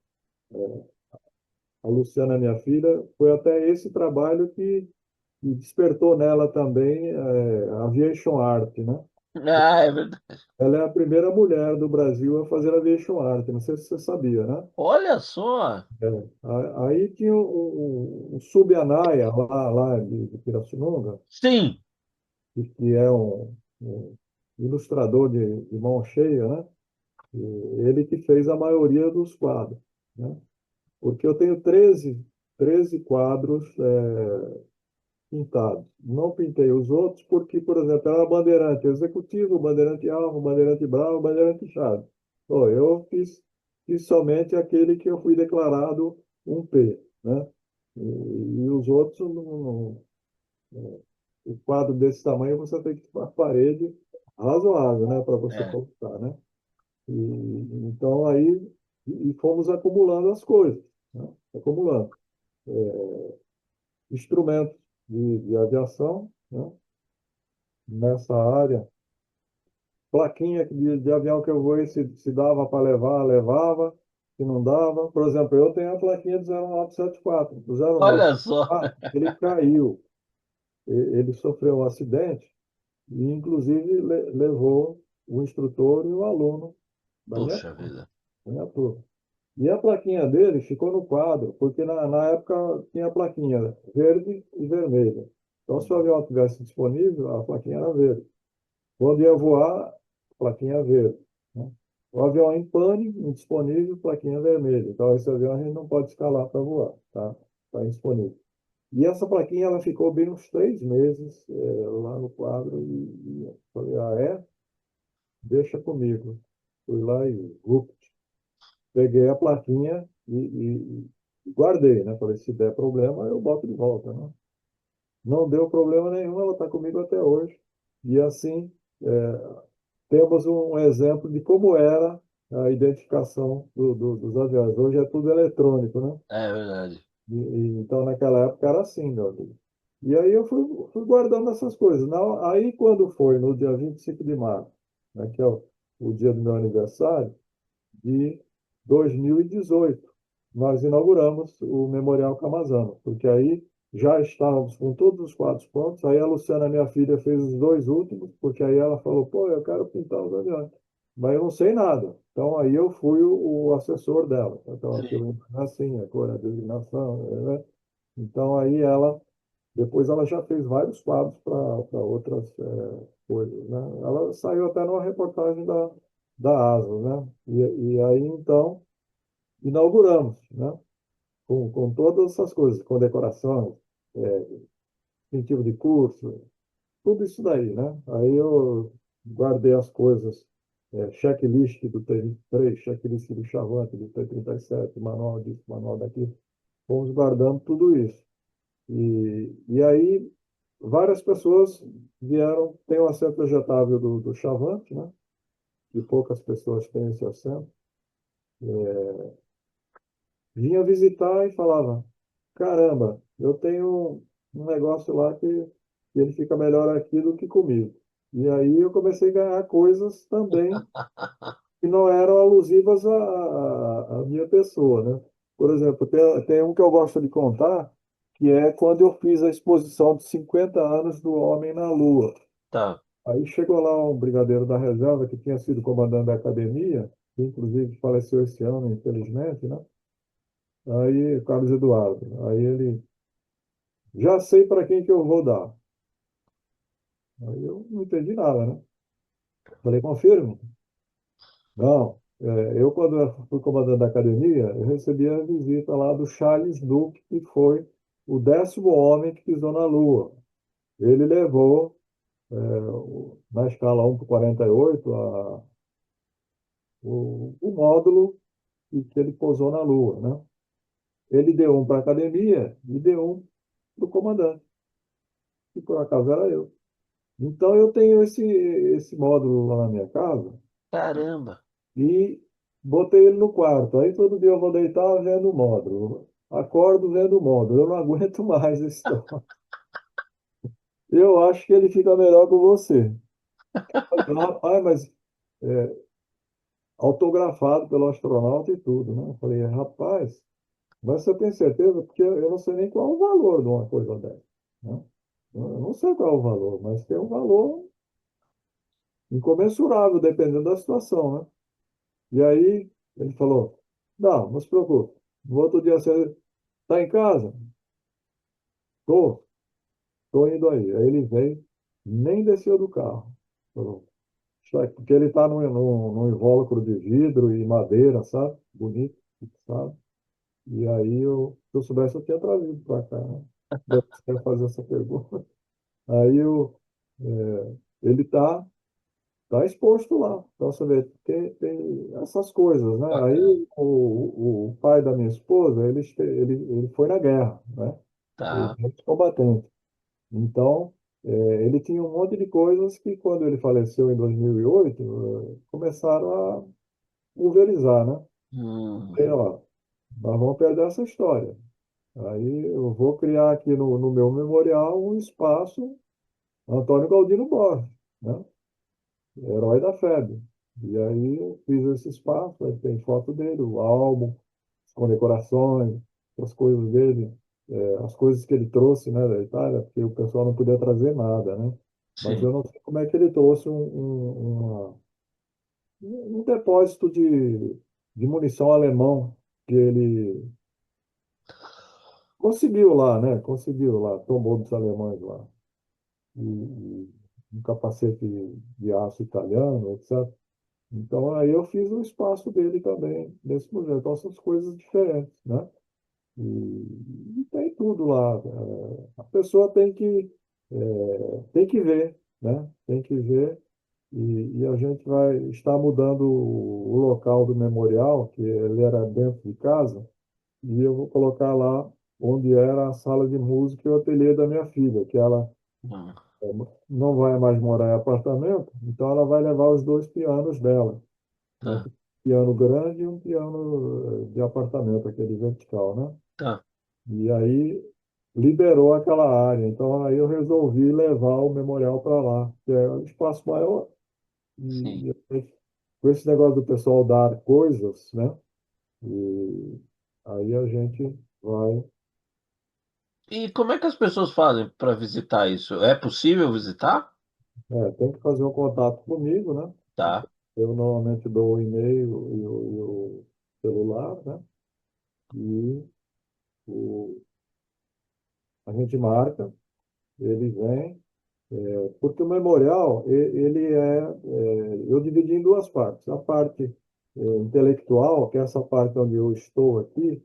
a Luciana, minha filha, foi até esse trabalho que despertou nela também a Aviation Art, né? Ah, é verdade. Ela é a primeira mulher do Brasil a fazer Aviation Art, não sei se você sabia, né? Olha só. Aí tinha o Subianaia, lá de Pirassununga, Sim. que é um ilustrador de mão cheia, né? E ele que fez a maioria dos quadros, né? Porque eu tenho 13 quadros pintados. Não pintei os outros porque, por exemplo, era bandeirante executivo, bandeirante alvo, bandeirante bravo, bandeirante chave. Bom, fiz somente aquele que eu fui declarado um P, né? E os outros, o quadro desse tamanho, você tem que ter uma parede razoável, né, para você É. colocar, né? Então aí fomos acumulando as coisas, né? Acumulando instrumentos de aviação, né? Nessa área, plaquinha de avião que eu voei, se dava para levar, levava, se não dava. Por exemplo, eu tenho a plaquinha do 0974. O Olha só. 0974, ele caiu, ele sofreu um acidente e, inclusive, levou o instrutor e o aluno da minha, Poxa vida. da minha turma. E a plaquinha dele ficou no quadro, porque na época tinha a plaquinha verde e vermelha. Então, se o avião estivesse disponível, a plaquinha era verde. Quando ia voar, plaquinha verde, né? O avião em pane, indisponível, plaquinha vermelha. Então, esse avião a gente não pode escalar para voar, tá? Está indisponível. E essa plaquinha ela ficou bem uns 3 meses lá no quadro e eu falei, ah, é? Deixa comigo. Fui lá e, peguei a plaquinha e guardei, né? Falei, se der problema, eu boto de volta, né? Não deu problema nenhum, ela está comigo até hoje. E assim, temos um exemplo de como era a identificação dos aviões. Hoje é tudo eletrônico, né? É verdade. Então, naquela época era assim, meu amigo. E aí eu fui guardando essas coisas. Aí, quando foi no dia 25 de março, né, que é o dia do meu aniversário, de 2018, nós inauguramos o Memorial Camazama, porque aí já estávamos com todos os quadros prontos. Aí a Luciana, minha filha, fez os dois últimos, porque aí ela falou, pô, eu quero pintar os aviões. Mas eu não sei nada. Então aí eu fui o assessor dela. Então Sim. aquilo assim, a cor, a designação, né? Então aí depois ela já fez vários quadros para outras coisas, né? Ela saiu até numa reportagem da ASA, né? E aí então inauguramos, né? Com todas essas coisas, com decorações, é, incentivo de curso, tudo isso daí, né? Aí eu guardei as coisas, checklist do T-23, checklist do Chavante, do T-37, manual disso, manual daquilo. Fomos guardando tudo isso. E aí várias pessoas vieram, tem o assento projetável do Chavante, né? E poucas pessoas têm esse assento. Vinha visitar e falava, caramba, eu tenho um negócio lá que ele fica melhor aqui do que comigo. E aí eu comecei a ganhar coisas também que não eram alusivas à minha pessoa, né? Por exemplo, tem um que eu gosto de contar, que é quando eu fiz a exposição de 50 anos do Homem na Lua. Tá. Aí chegou lá um brigadeiro da reserva que tinha sido comandante da academia, que inclusive faleceu esse ano, infelizmente, né? Aí, Carlos Eduardo, aí ele, já sei para quem que eu vou dar. Aí eu não entendi nada, né? Falei, confirmo? Não. Eu, quando eu fui comandante da academia, eu recebi a visita lá do Charles Duke, que foi o 10º homem que pisou na Lua. Ele levou, na escala 1 por 48, o módulo que ele pousou na Lua, né? Ele deu um para a academia e deu um para o comandante, que por acaso era eu. Então eu tenho esse módulo lá na minha casa Caramba. e botei ele no quarto. Aí todo dia eu vou deitar vendo o módulo. Acordo vendo o módulo. Eu não aguento mais esse troço. Eu acho que ele fica melhor com você. Rapaz, mas autografado pelo astronauta e tudo, né? Eu falei, rapaz, mas você tem certeza? Porque eu não sei nem qual é o valor de uma coisa dessa, né? Eu não sei qual é o valor, mas tem um valor incomensurável, dependendo da situação, né? E aí ele falou, não se preocupe. No outro dia você está em casa? Tô, tô indo aí. Aí ele veio, nem desceu do carro. Falou, porque ele está num invólucro de vidro e madeira, sabe? Bonito, sabe? E aí, se eu soubesse, eu tinha trazido para cá, né? Você quer fazer essa pergunta? Aí ele está exposto lá. Então, você vê, tem essas coisas, né? Bacana. Aí, o pai da minha esposa, ele foi na guerra, né? Ele Tá. foi combatente. Então, ele tinha um monte de coisas que, quando ele faleceu em 2008, começaram a pulverizar, né? Hum, Aí, ó, nós vamos perder essa história. Aí eu vou criar aqui no meu memorial um espaço Antônio Galdino Borges, né? Herói da febre. E aí eu fiz esse espaço, aí tem foto dele, o álbum, as condecorações, as coisas dele, as coisas que ele trouxe, né, da Itália, porque o pessoal não podia trazer nada, né? Mas sim. eu não sei como é que ele trouxe um depósito de munição alemão que ele conseguiu lá, né? Conseguiu lá, tombou dos alemães lá. E um capacete de aço italiano, etc. Então, aí eu fiz o espaço dele também nesse museu. Então, essas coisas diferentes, né? E tem tudo lá. A pessoa tem que ver, né? Tem que ver. e a gente vai estar mudando o local do memorial, que ele era dentro de casa, e eu vou colocar lá onde era a sala de música e o ateliê da minha filha, que ela Hum, não vai mais morar em apartamento, então ela vai levar os dois pianos dela, né? tá, Um piano grande e um piano de apartamento, aquele vertical, né? tá, E aí liberou aquela área. Então aí eu resolvi levar o memorial para lá, que é um espaço maior. sim. Com esse negócio do pessoal dar coisas, né? E aí a gente vai. E como é que as pessoas fazem para visitar isso? É possível visitar? Tem que fazer um contato comigo, né? Tá, Eu normalmente dou o e-mail e o celular, né? E o, a gente marca, ele vem. Porque o memorial, eu dividi em duas partes. A parte intelectual, que é essa parte onde eu estou aqui,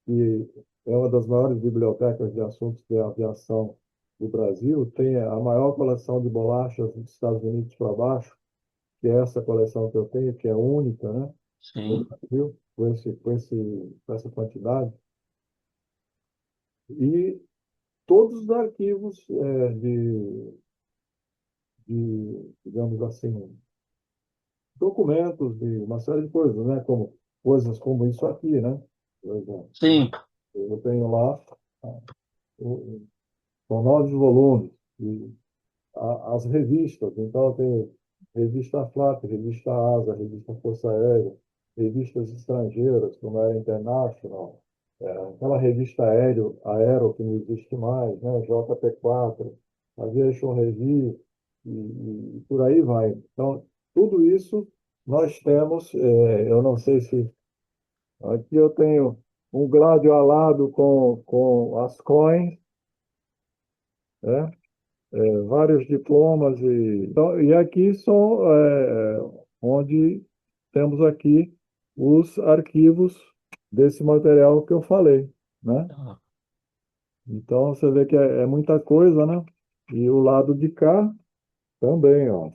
que é uma das maiores bibliotecas de assuntos de aviação do Brasil, tem a maior coleção de bolachas dos Estados Unidos para baixo, que é essa coleção que eu tenho, que é única, né, no sim. Brasil, com essa quantidade. E todos os arquivos digamos assim, documentos de uma série de coisas, né? Como coisas como isso aqui, né? Por exemplo, Sim, eu tenho lá, o- são 9 volumes, e as revistas, então eu tenho revista Flap, revista ASA, revista Força Aérea, revistas estrangeiras, como a International, aquela revista Aero, que não existe mais, né? JP4, Aviation Review, e por aí vai. Então, tudo isso nós temos, eu não sei se... Aqui eu tenho um gládio alado com as coins, né? Vários diplomas e aqui são onde temos aqui os arquivos desse material que eu falei, né? tá. Então você vê que é muita coisa, né? E o lado de cá também, ó.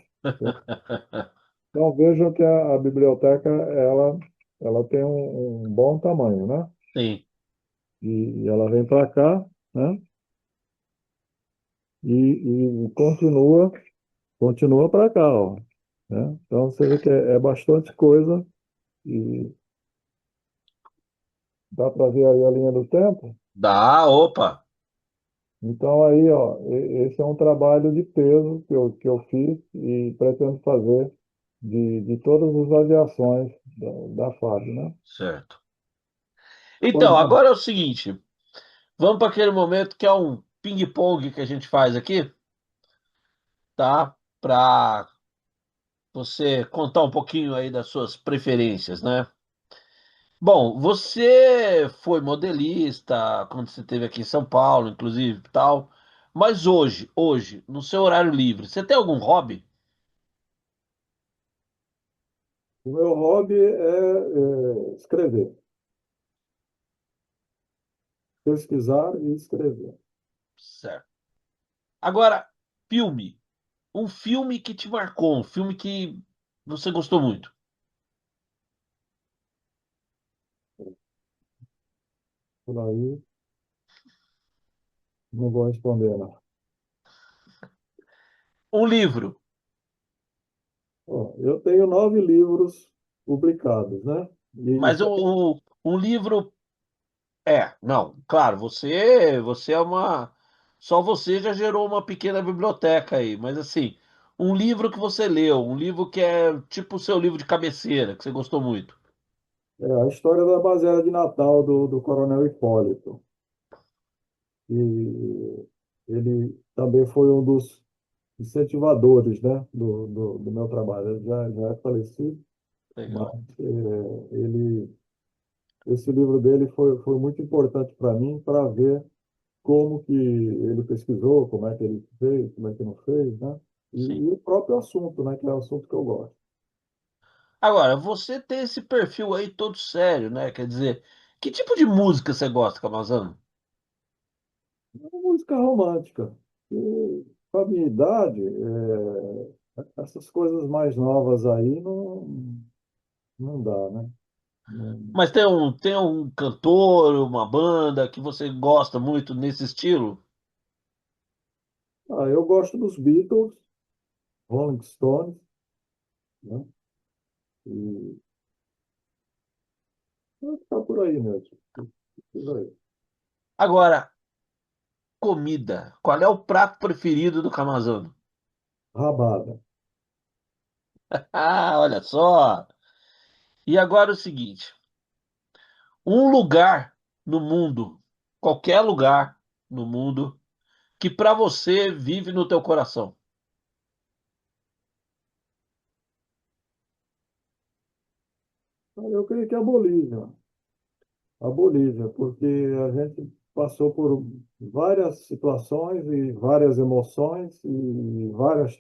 Então veja que a biblioteca ela tem um bom tamanho, né? Sim. E ela vem para cá, né? E continua para cá, ó, né? Então você vê que é bastante coisa e dá para ver aí a linha do tempo. Dá, opa. Então aí, ó, esse é um trabalho de peso que eu fiz e pretendo fazer de todas as aviações da FAB, né? Certo. Pois Então, não. agora é o seguinte, vamos para aquele momento que é um ping-pong que a gente faz aqui, tá? Para você contar um pouquinho aí das suas preferências, né? Bom, você foi modelista quando você esteve aqui em São Paulo, inclusive, tal. Mas hoje, no seu horário livre, você tem algum hobby? O meu hobby é escrever, pesquisar e escrever. Certo. Agora, filme. Um filme que te marcou, um filme que você gostou muito. Por aí, não vou responder, não. Um livro. Ó, eu tenho 9 livros publicados, né? E Mas um livro. Não, claro, você é uma. Só você já gerou uma pequena biblioteca aí, mas assim, um livro que você leu, um livro que é tipo o seu livro de cabeceira, que você gostou muito. a história da baseada de Natal do Coronel Hipólito. E ele também foi um dos incentivadores, né, do meu trabalho. Ele já é falecido, mas Legal. esse livro dele foi muito importante para mim, para ver como que ele pesquisou, como é que ele fez, como é que não fez, né? E Sim. o próprio assunto, né, que é o assunto que eu gosto. Agora, você tem esse perfil aí todo sério, né? Quer dizer, que tipo de música você gosta, Camazano? É uma música romântica. Com a minha idade, Essas coisas mais novas aí não dá, né? Não- Mas tem um cantor, uma banda que você gosta muito nesse estilo? Eu gosto dos Beatles, Rolling Stones, né? E tá por aí mesmo. Por aí. Agora, comida. Qual é o prato preferido do Camazão? Rabada. Ah, olha só. E agora o seguinte: um lugar no mundo, qualquer lugar no mundo, que para você vive no teu coração. Eu creio que é a Bolívia. A Bolívia, porque a gente passou por várias situações e várias emoções e várias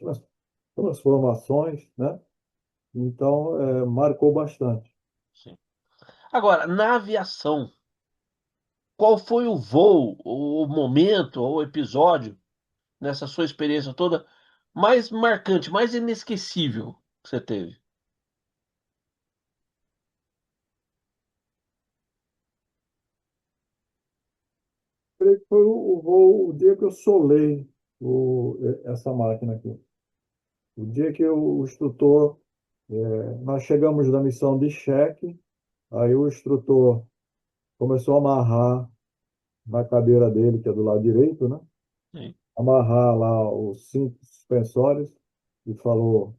transformações, né? Então, marcou bastante. Sim. Agora, na aviação, qual foi o voo, o momento, o episódio nessa sua experiência toda mais marcante, mais inesquecível que você teve? Creio que foi o voo, o dia que eu solei essa máquina aqui. O dia que o instrutor, nós chegamos da missão de cheque, aí o instrutor começou a amarrar na cadeira dele, que é do lado direito, né? Sim. Amarrar lá os cinco suspensórios e falou: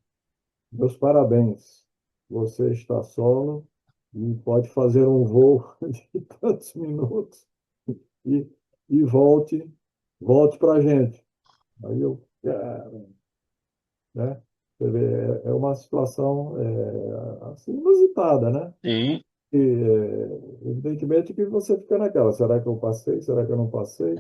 Meus parabéns, você está solo e pode fazer um voo de tantos minutos e, e volte para a gente. Aí eu, né? Você vê, é uma situação assim, inusitada, né? Sim. E, evidentemente que você fica naquela, será que eu passei? Será que eu não passei?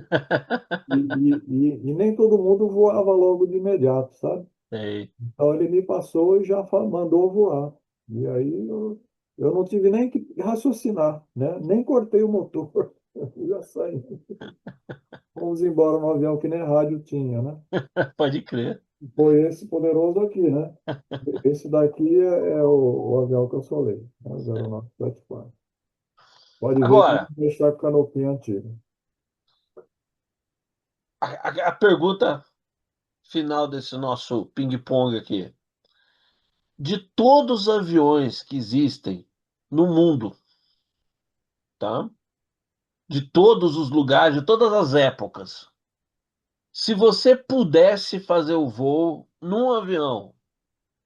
E nem todo mundo voava logo de imediato, sabe? Sei. Então ele me passou e já mandou voar. E aí eu não tive nem que raciocinar, né? Nem cortei o motor, já saí. Fomos embora no avião que nem rádio tinha, né? Pode crer. Foi esse poderoso aqui, né? Esse daqui é o avião que eu solei, né? 0974. Pode ver que Agora, ele está com canopinha antiga. a pergunta final desse nosso ping-pong aqui. De todos os aviões que existem no mundo, tá? De todos os lugares, de todas as épocas, se você pudesse fazer o voo num avião,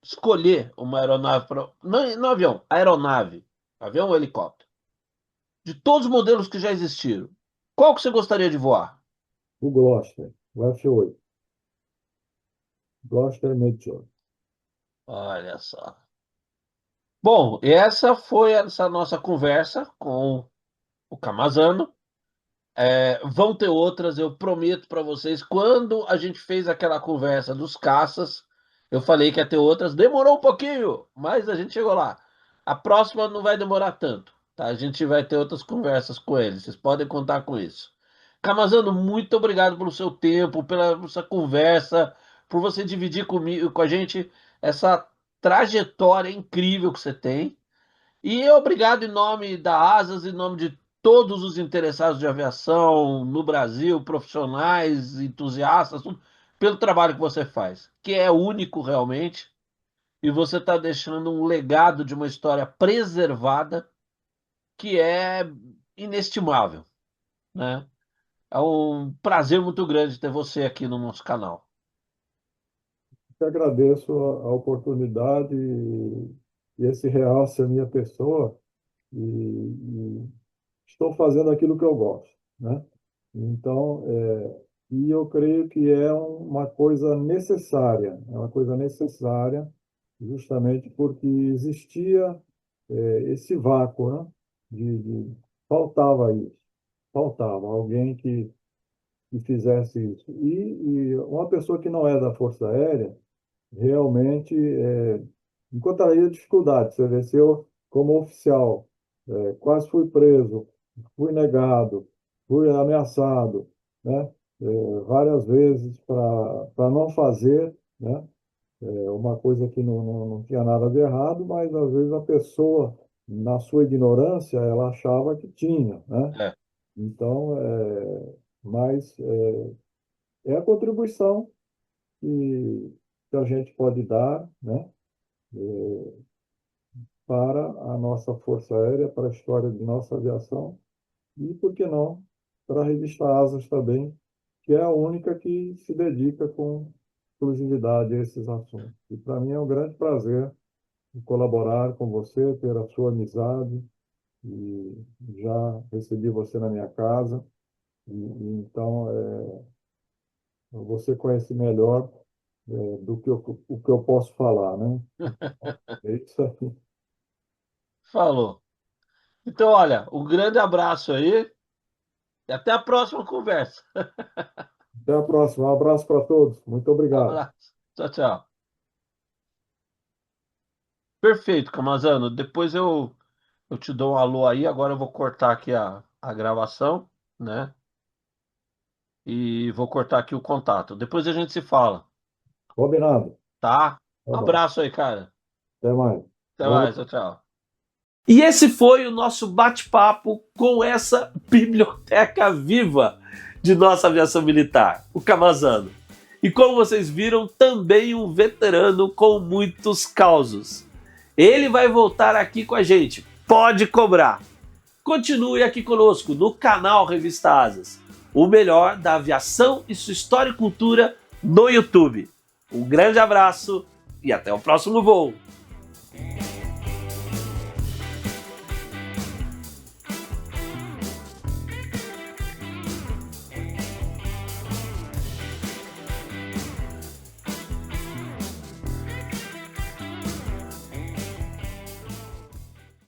escolher uma aeronave para. Não, não avião, aeronave. Avião ou helicóptero. De todos os modelos que já existiram, qual que você gostaria de voar? O Gloster, o F8, Gloster Meteor. Olha só. Bom, essa foi essa nossa conversa com o Camazano. Vão ter outras, eu prometo para vocês. Quando a gente fez aquela conversa dos caças, eu falei que ia ter outras. Demorou um pouquinho, mas a gente chegou lá. A próxima não vai demorar tanto, tá? A gente vai ter outras conversas com eles. Vocês podem contar com isso. Camazano, muito obrigado pelo seu tempo, pela essa conversa, por você dividir comigo, com a gente essa trajetória incrível que você tem. E obrigado em nome da Asas, em nome de todos os interessados de aviação no Brasil, profissionais, entusiastas, tudo, pelo trabalho que você faz, que é único realmente, e você está deixando um legado de uma história preservada que é inestimável, né? É um prazer muito grande ter você aqui no nosso canal. Eu agradeço a oportunidade e esse realce a minha pessoa e estou fazendo aquilo que eu gosto, né? Então, e eu creio que é uma coisa necessária, é uma coisa necessária justamente porque existia esse vácuo, né? Faltava isso, faltava alguém que fizesse isso. E uma pessoa que não é da Força Aérea realmente encontraria dificuldade. Você vê, se eu, como oficial, quase fui preso, fui negado, fui ameaçado, né? Várias vezes para não fazer, né? uma coisa que não tinha nada de errado, mas às vezes a pessoa, na sua ignorância, ela achava que tinha, né? É. Então, mas é a contribuição que a gente pode dar, né, para a nossa Força Aérea, para a história de nossa aviação e, por que não, para a revista Asas também, que é a única que se dedica com exclusividade a esses assuntos. E para mim é um grande prazer colaborar com você, ter a sua amizade, e já recebi você na minha casa, então você conhece melhor do que o que eu posso falar, né? É isso aí. Falou. Então, olha, um grande abraço aí e até a próxima conversa. Até a próxima. Um abraço para todos. Muito obrigado. Abraço. Tchau, tchau. Perfeito, Camazano. Depois eu te dou um alô aí. Agora eu vou cortar aqui a gravação, né? E vou cortar aqui o contato. Depois a gente se fala, Combinado. tá? Tá Um bom. abraço aí, cara. Até mais. Até Boa mais. noite. Tchau, tchau. E esse foi o nosso bate-papo com essa biblioteca viva de nossa aviação militar, o Camazano. E como vocês viram, também um veterano com muitos causos. Ele vai voltar aqui com a gente, pode cobrar. Continue aqui conosco no canal Revista Asas, o melhor da aviação e sua história e cultura no YouTube. Um grande abraço e até o próximo voo.